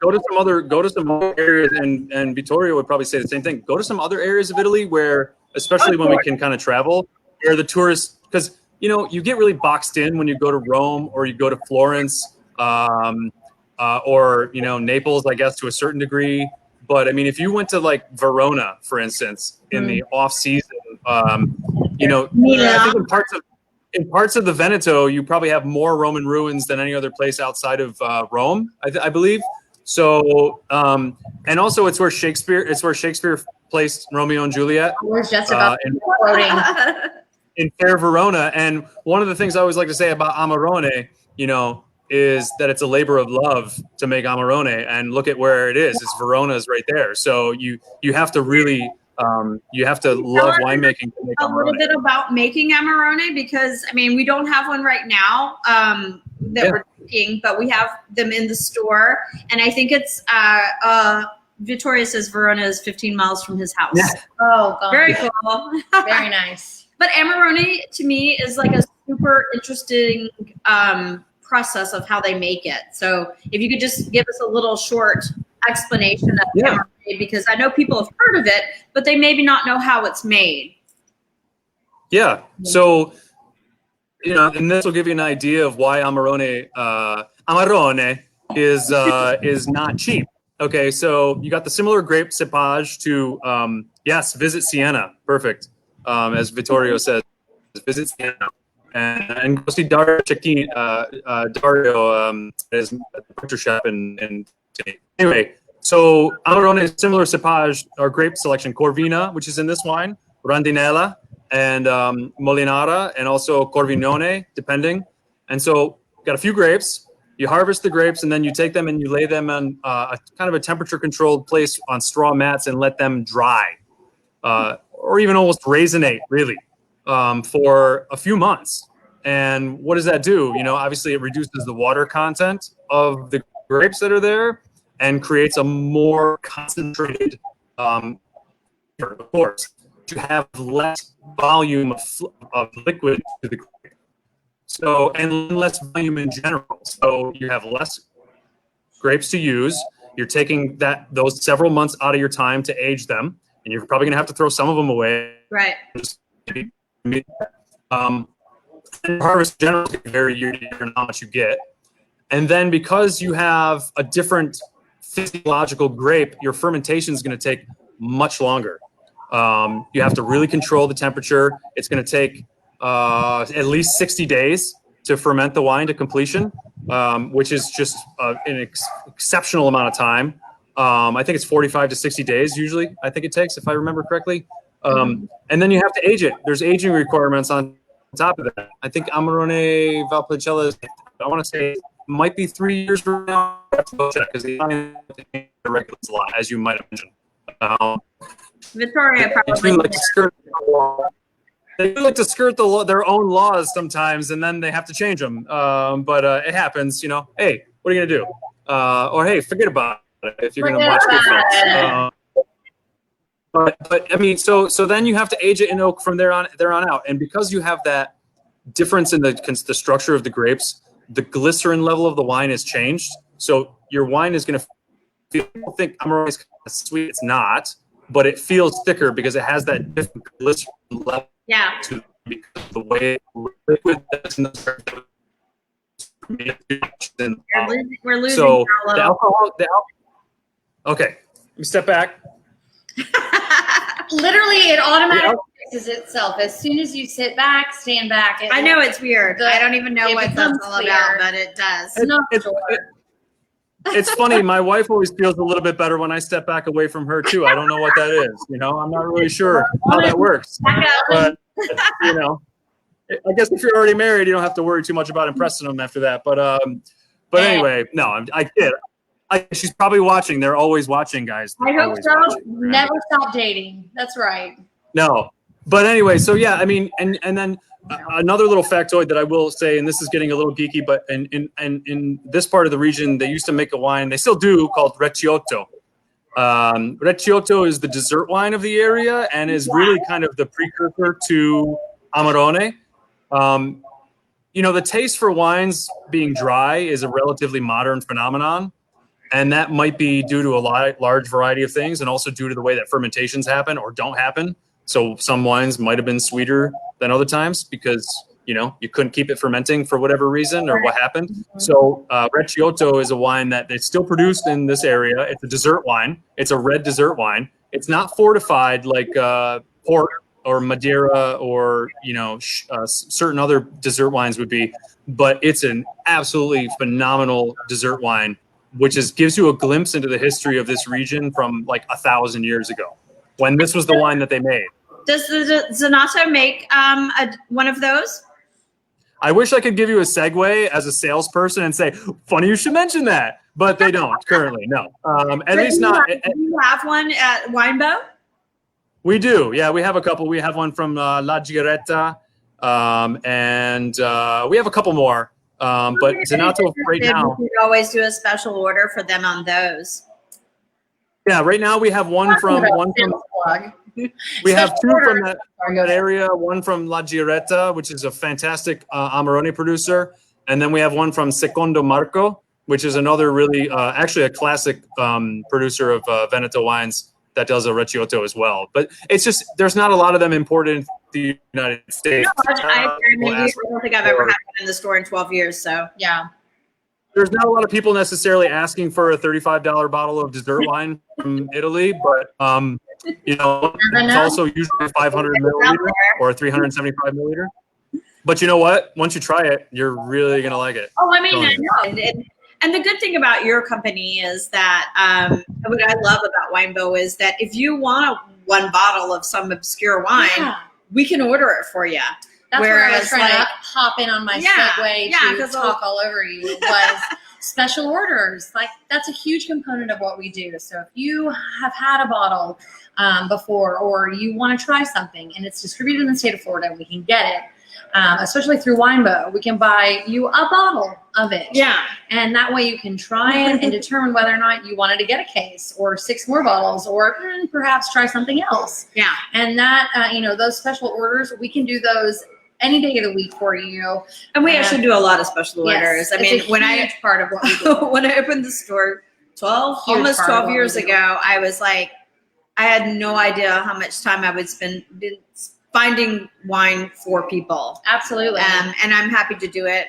go to some other areas, and Vittoria would probably say the same thing. Go to some other areas of Italy where, especially when we can kind of travel, where the tourists, because you get really boxed in when you go to Rome or you go to Florence, or Naples, I guess, to a certain degree. But I mean, if you went to like Verona, for instance, in the off season, I think in parts of in parts of the Veneto, you probably have more Roman ruins than any other place outside of Rome, I believe. So, and also it's where Shakespeare placed Romeo and Juliet. We're just about quoting. In Fair Verona. And one of the things I always like to say about Amarone, you know, is that it's a labor of love to make Amarone. And look at where it is. It's Verona's right there. So you have to really you have to love winemaking to make a little bit about making Amarone, because I mean we don't have one right now that we're making, but we have them in the store, and I think it's Vittorio says Verona is 15 miles from his house. Yeah. Oh, God. Very cool. Very nice. But Amarone to me is like a super interesting process of how they make it. So if you could just give us a little short explanation of Amarone, because I know people have heard of it, but they maybe not know how it's made. Yeah. So, you know, and this will give you an idea of why Amarone is not cheap. Okay, so you got the similar grape cepage to yes, visit Siena. Perfect. As Vittorio says, visit Siena and go see Dario Cecchini. Dario is a butcher shop in anyway. So Amarone is similar cepage or grape selection: Corvina, which is in this wine, Rondinella, and Molinara, and also Corvinone, depending. And so got a few grapes. You harvest the grapes, and then you take them and you lay them on a kind of a temperature-controlled place on straw mats and let them dry, or even almost raisinate, really, for a few months. And what does that do? You know, obviously it reduces the water content of the grapes that are there and creates a more concentrated, of course, to have less volume of liquid to the grape. So, and less volume in general. So you have less grapes to use. You're taking those several months out of your time to age them, and you're probably going to have to throw some of them away. Right. Harvest generally vary year to year on how much you get. And then because you have a different physiological grape, your fermentation is going to take much longer. You have to really control the temperature. It's going to take at least 60 days to ferment the wine to completion, which is just an exceptional amount of time. I think it's 45 to 60 days usually, I think it takes, if I remember correctly. And then you have to age it. There's aging requirements on top of that. I think Amarone Valpolicella, I want to say, might be 3 years from now. I have to go check because the regulates a lot, as you might imagine. Victoria probably. They do like to skirt their own laws sometimes, and then they have to change them. But it happens, you know. Hey, what are you gonna do? Or hey, forget about it if you're gonna watch good films. But I mean, so then you have to age it in oak from there on out, and because you have that difference in the structure of the grapes, the glycerin level of the wine has changed. So your wine is gonna feel. People think Amarone is kind of sweet. It's not, but it feels thicker because it has that different glycerin level. Yeah. To because the way liquid that's in the we're losing. So the alcohol. Okay, let me step back. Literally, it automatically fixes itself as soon as you sit back, stand back. I know it's weird. I don't even know what that's all about, but it does. It's funny. My wife always feels a little bit better when I step back away from her too. I don't know what that is. You know, I'm not really sure how that works. But you know, I guess if you're already married, you don't have to worry too much about impressing them after that. But anyway, no, I kid. She's probably watching. They're always watching, guys. I hope so. Never stop dating. That's right. No, but anyway, so yeah, I mean, and then another little factoid that I will say, and this is getting a little geeky, but in this part of the region, they used to make a wine, they still do, called Recioto. Recioto is the dessert wine of the area and is really kind of the precursor to Amarone. You know, the taste for wines being dry is a relatively modern phenomenon. And that might be due to a large variety of things, and also due to the way that fermentations happen or don't happen. So some wines might have been sweeter than other times because, you know, you couldn't keep it fermenting for whatever reation or what happened. So Recioto is a wine that it's still produced in this area. It's a dessert wine. It's a red dessert wine. It's not fortified like port or Madeira or, certain other dessert wines would be, but it's an absolutely phenomenal dessert wine, which gives you a glimpse into the history of this region from like 1,000 years ago, when this was the wine that they made. Does the Zanato make one of those? I wish I could give you a segue as a salesperson and say, funny you should mention that, but they don't currently, no. At least not. Do you have one at Winebow? We do, yeah. We have a couple. We have one from La Giretta, and we have a couple more. But Zanato right now. We could always do a special order for them on those. Yeah, right now we have one from. We have two from that area. One from La Giretta, which is a fantastic Amarone producer, and then we have one from Secondo Marco, which is another really, actually a classic producer of Veneto wines that does a Recioto as well. But it's just, there's not a lot of them imported into the United States. No, I don't think I've ever had one in the store in 12 years. So yeah. There's not a lot of people necessarily asking for a $35 bottle of dessert wine from Italy, but it's also usually 500 milliliter or 375 milliliter. But you know what? Once you try it, you're really gonna like it. Oh, I mean, I know. And the good thing about your company is that what I love about Winebow is that if you want one bottle of some obscure wine, we can order it for you. That's where I was trying to hop in on my segue to talk all over you. Was special orders. Like, that's a huge component of what we do. So if you have had a bottle before, or you want to try something and it's distributed in the state of Florida, we can get it. Especially through Winebow, we can buy you a bottle of it. Yeah. And that way you can try it and determine whether or not you wanted to get a case or 6 more bottles, or perhaps try something else. Yeah. And that, those special orders, we can do those any day of the week for you. And we actually do a lot of special orders. I mean, when I part of what we do. When I opened the store almost 12 years ago, I was like, I had no idea how much time I would spend finding wine for people. Absolutely. And I'm happy to do it.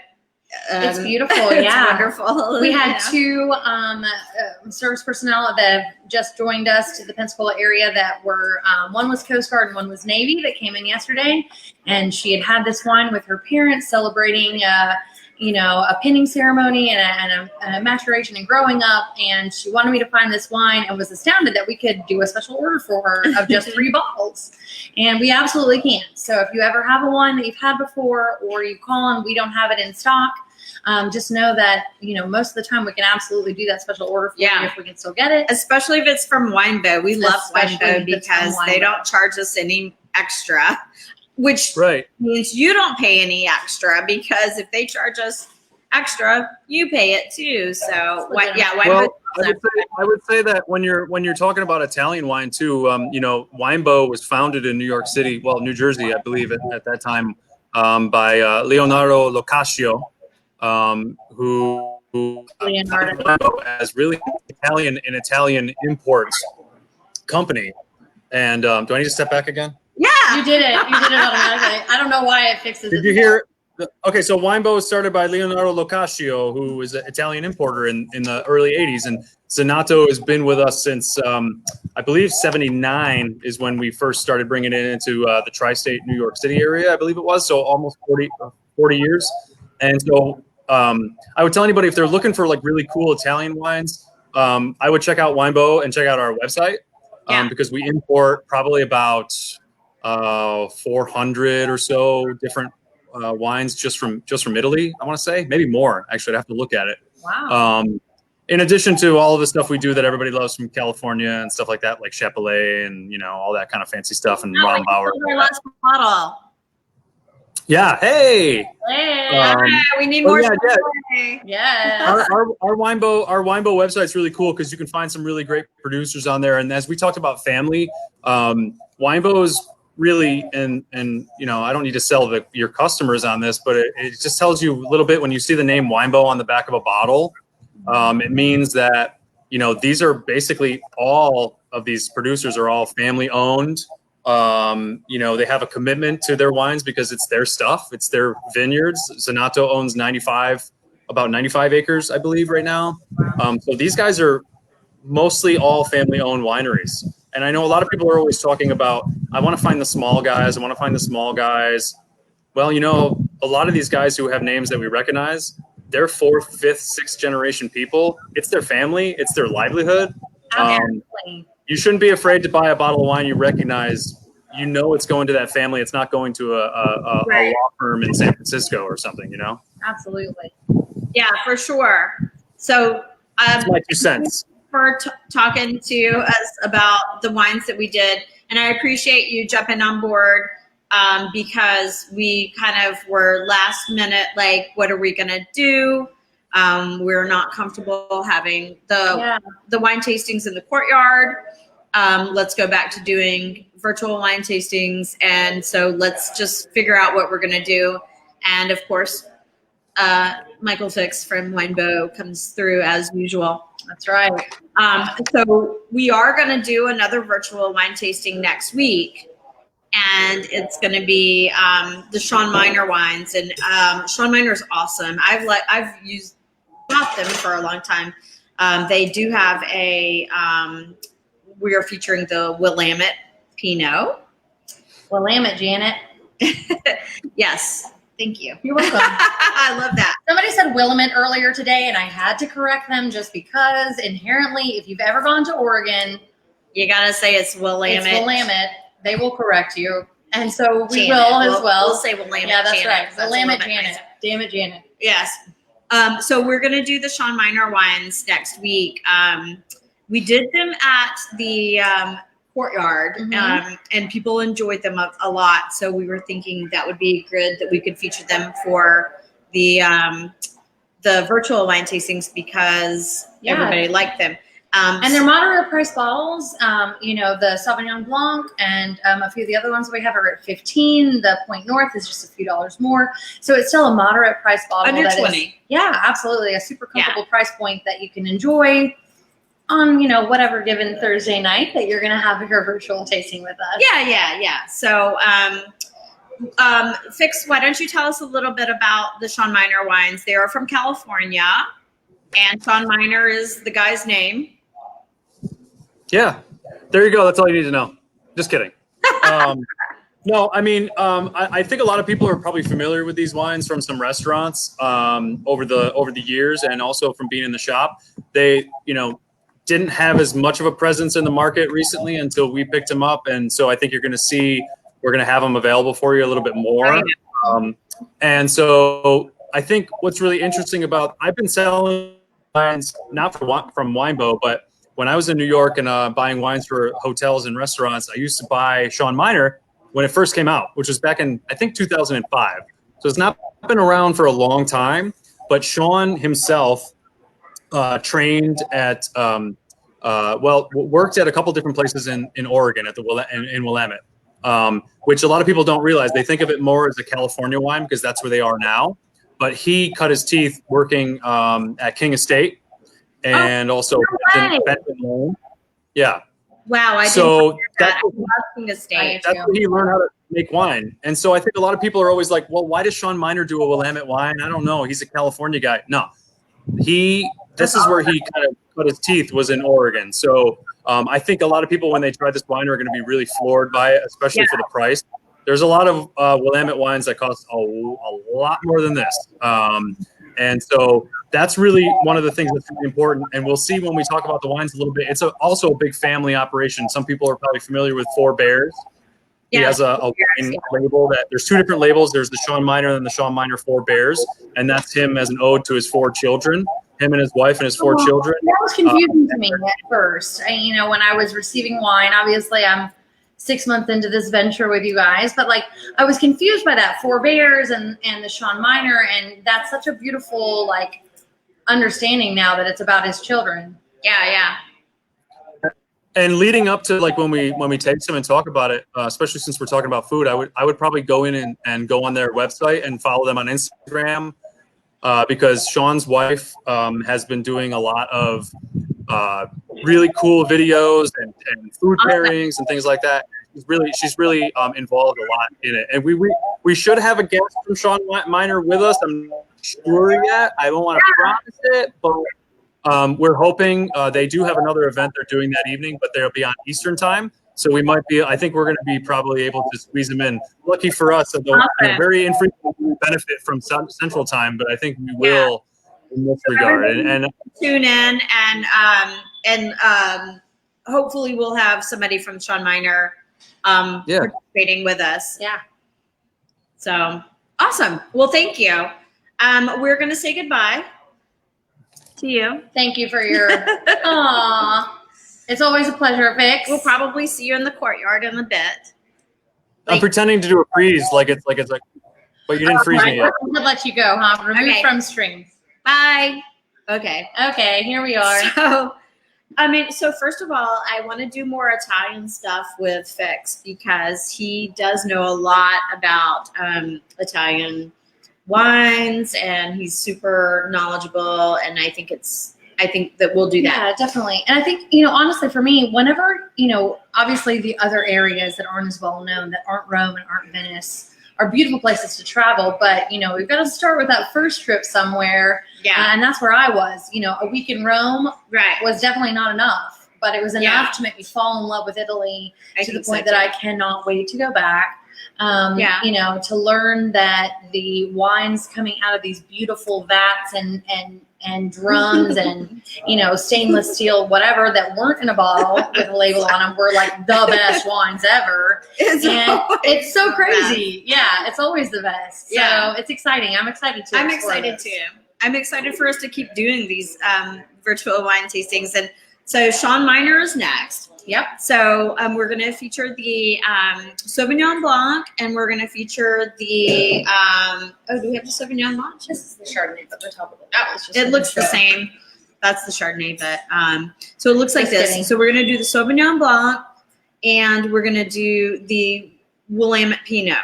It's beautiful. It's wonderful. We had 2 service personnel that have just joined us to the Pensacola area that were, one was Coast Guard and one was Navy, that came in yesterday. And she had this wine with her parents celebrating, a pinning ceremony and a maturation and growing up. And she wanted me to find this wine and was astounded that we could do a special order for her of just 3 bottles. And we absolutely can. So if you ever have a wine that you've had before, or you call and we don't have it in stock, just know that, most of the time we can absolutely do that special order for you if we can still get it. Especially if it's from Winebow. We love Winebow because they don't charge us any extra. Which means you don't pay any extra, because if they charge us extra, you pay it too. So well, I would say that when you're talking about Italian wine too, Winebow was founded in New York City, New Jersey, I believe at that time, by Leonardo Locascio, who as really an Italian imports company. And do I need to step back again? Yeah, you did it. You did it automatically. I don't know why it fixes it. Did you hear? Okay, so Winebow was started by Leonardo Locascio, who was an Italian importer in the early 80s. And Zanato has been with us since, I believe, 79 is when we first started bringing it into the tri-state New York City area, I believe it was. So almost 40 years. And so I would tell anybody, if they're looking for like really cool Italian wines, I would check out Winebow and check out our website, because we import probably about 400 or so different wines just from Italy. I want to say maybe more. Actually, I'd have to look at it. Wow. In addition to all of the stuff we do that everybody loves from California and stuff like that, like Chapelet and all that kind of fancy stuff, and Ron Bauer. Our last bottle. Yeah. Hey. We need more. Yeah. Our Winebow website's really cool because you can find some really great producers on there. And as we talked about family, Winebow is really, and I don't need to sell your customers on this, but it just tells you a little bit when you see the name Winebow on the back of a bottle. It means that these are basically, all of these producers are all family owned. They have a commitment to their wines because it's their stuff. It's their vineyards. Zanato owns about 95 acres, I believe, right now. So these guys are mostly all family owned wineries. And I know a lot of people are always talking about, I want to find the small guys. I want to find the small guys. Well, you know, a lot of these guys who have names that we recognize, they're fourth, fifth, sixth generation people. It's their family. It's their livelihood. You shouldn't be afraid to buy a bottle of wine you recognize. You know it's going to that family. It's not going to a law firm in San Francisco or something, you know? Absolutely. Yeah, for sure. So that's my 2 cents. For talking to us about the wines that we did. And I appreciate you jumping on board because we kind of were last minute, like, what are we going to do? We're not comfortable having the wine tastings in the courtyard. Let's go back to doing virtual wine tastings. And so let's just figure out what we're going to do. And of course, Michael Fix from Winebow comes through as usual. That's right. So we are going to do another virtual wine tasting next week. And it's going to be the Sean Miner wines. And Sean Miner is awesome. I've bought them for a long time. They do have we are featuring the Willamette Pinot. Willamette, Janet. Yes. Thank you. You're welcome. I love that. Somebody said Willamette earlier today, and I had to correct them just because inherently, if you've ever gone to Oregon, you got to say it's Willamette. It's Willamette. They will correct you. And so we will as well. We'll say Willamette. Yeah, that's Janet, right. Willamette, Janet. Damn it, Janet. Yes. So we're going to do the Sean Miner wines next week. We did them at the courtyard, and people enjoyed them a lot. So we were thinking that would be good that we could feature them for the virtual wine tastings because everybody liked them. And they're moderate price bottles. You know, the Sauvignon Blanc and a few of the other ones we have are at $15. The Point North is just a few dollars more. So it's still a moderate price bottle. Under $20. Yeah, absolutely. A super comfortable price point that you can enjoy on, you know, whatever given Thursday night that you're going to have your virtual tasting with us. Yeah. So, Fix, why don't you tell us a little bit about the Sean Miner wines? They are from California, and Sean Miner is the guy's name. Yeah, there you go. That's all you need to know. Just kidding. No, I mean, I think a lot of people are probably familiar with these wines from some restaurants over the years, and also from being in the shop. They, you know, didn't have as much of a presence in the market recently until we picked them up, and so I think you're going to see we're going to have them available for you a little bit more. And so I think what's really interesting about I've been selling wines not from Winebow, but when I was in New York and buying wines for hotels and restaurants, I used to buy Sean Miner when it first came out, which was back in, I think, 2005. So it's not been around for a long time, but Sean himself trained at, worked at a couple different places in Oregon in Willamette, which a lot of people don't realize. They think of it more as a California wine because that's where they are now. But he cut his teeth working at King Estate. And also Benton Lane. Yeah. Wow. I so that's where he learned how to make wine. And so I think a lot of people are always like, well, why does Sean Miner do a Willamette wine? I don't know. He's a California guy. No, this is where he kind of cut his teeth, was in Oregon. So I think a lot of people, when they try this wine, are going to be really floored by it, especially for the price. There's a lot of Willamette wines that cost a lot more than this. And so that's really one of the things that's really important. And we'll see when we talk about the wines a little bit. It's also a big family operation. Some people are probably familiar with Four Bears. He has a wine label that there's two different labels. There's the Sean Miner and the Sean Miner Four Bears. And that's him as an ode to his 4 children, him and his wife and his 4 children. That was confusing to me at first. You know, when I was receiving wine, obviously I'm 6 months into this venture with you guys, but like I was confused by that Four Bears and the Sean Miner, and that's such a beautiful like understanding now that it's about his children. Yeah. And leading up to like when we taste them and talk about it, especially since we're talking about food, I would probably go in and go on their website and follow them on Instagram because Sean's wife has been doing a lot of really cool videos and food pairings and things like that. She's really involved a lot in it. And we should have a guest from Sean Miner with us. I'm not sure yet. I don't want to promise it, but We're hoping they do have another event they're doing that evening, but they'll be on Eastern time. So we might be, I think we're going to be probably able to squeeze them in. Lucky for us, they'll very infrequently benefit from Central time, but I think we will in this regard. And tune in and hopefully we'll have somebody from Sean Miner participating with us. Yeah. So awesome. Well, thank you. We're going to say goodbye to you. Thank you for your, aw. It's always a pleasure, Vix. We'll probably see you in the courtyard in a bit. I'm pretending to do a freeze like it's like, but you didn't freeze me yet. We'll let you go, huh? Remove from stream. Bye. Okay. Okay, here we are. So first of all, I want to do more Italian stuff with Fix because he does know a lot about Italian wines and he's super knowledgeable. And I think that we'll do that. Yeah, definitely. And I think, honestly, for me, whenever, obviously the other areas that aren't as well known, that aren't Rome and aren't Venice, are beautiful places to travel. But, we've got to start with that first trip somewhere. Yeah. And that's where I was. A week in Rome was definitely not enough. But it was enough to make me fall in love with Italy to the point that I cannot wait to go back. To learn that the wines coming out of these beautiful vats and drums and, stainless steel, whatever, that weren't in a bottle with a label on them were like the best wines ever. It's so crazy. Yeah, it's always the best. So it's exciting. I'm excited too. I'm excited too. I'm excited for us to keep doing these virtual wine tastings. And so Sean Miner is next. Yep. So we're going to feature the Sauvignon Blanc, and we're going to feature the do we have the Sauvignon Blanc? This is the Chardonnay, but the top of it. It looks the same. That's the Chardonnay, but so it looks like this. So we're going to do the Sauvignon Blanc, and we're going to do the Willamette Pinot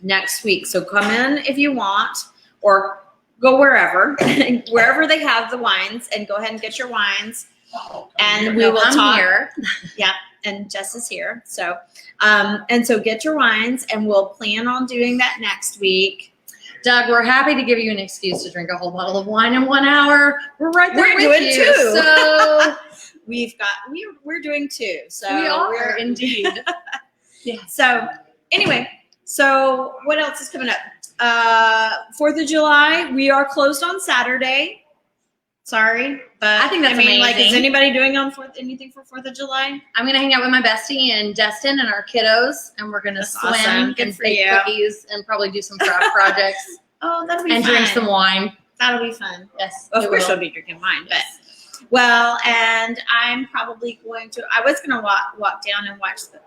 next week. So come in if you want, or go wherever they have the wines, and go ahead and get your wines. And we will talk here. Yeah, and Jess is here. So, and so get your wines, and we'll plan on doing that next week. Doug, we're happy to give you an excuse to drink a whole bottle of wine in 1 hour. We're right there with doing you. 2. So we're doing 2. So we are indeed. Yeah. So anyway, so what else is coming up? 4th of July. We are closed on Saturday. Sorry, but I think that's amazing. Like, is anybody doing anything for 4th of July? I'm gonna hang out with my bestie and Destin and our kiddos, and we're gonna swim and bake cookies and probably do some craft projects. Oh, that'll be fun. And drink some wine. That'll be fun. Yes, of course you'll be drinking wine, but well, and I'm probably going to. I was gonna walk down and watch the.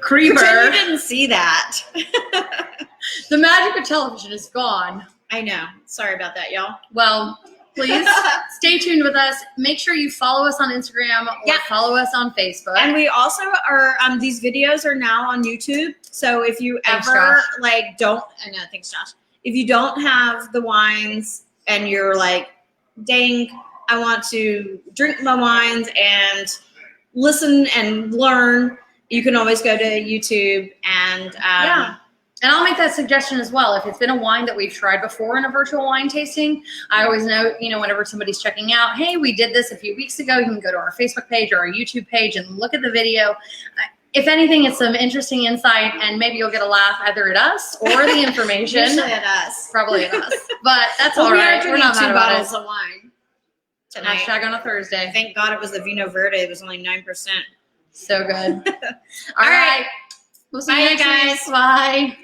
Creeper. Pretend you didn't see that. The magic of television is gone. I know. Sorry about that, y'all. Well, please stay tuned with us. Make sure you follow us on Instagram or follow us on Facebook. And we also are, these videos are now on YouTube. So if you thanks, Josh. If you don't have the wines and you're like, dang, I want to drink my wines and listen and learn, you can always go to YouTube and And I'll make that suggestion as well. If it's been a wine that we've tried before in a virtual wine tasting, I always know, whenever somebody's checking out, hey, we did this a few weeks ago, you can go to our Facebook page or our YouTube page and look at the video. If anything, it's some interesting insight, and maybe you'll get a laugh either at us or the information. Usually at us. Probably at us. But that's all right. We're not 2 bottles of wine tonight. Hashtag on a Thursday. Thank God it was the Vinho Verde. It was only 9%. So good. All right. We'll see you next guys. week. Bye.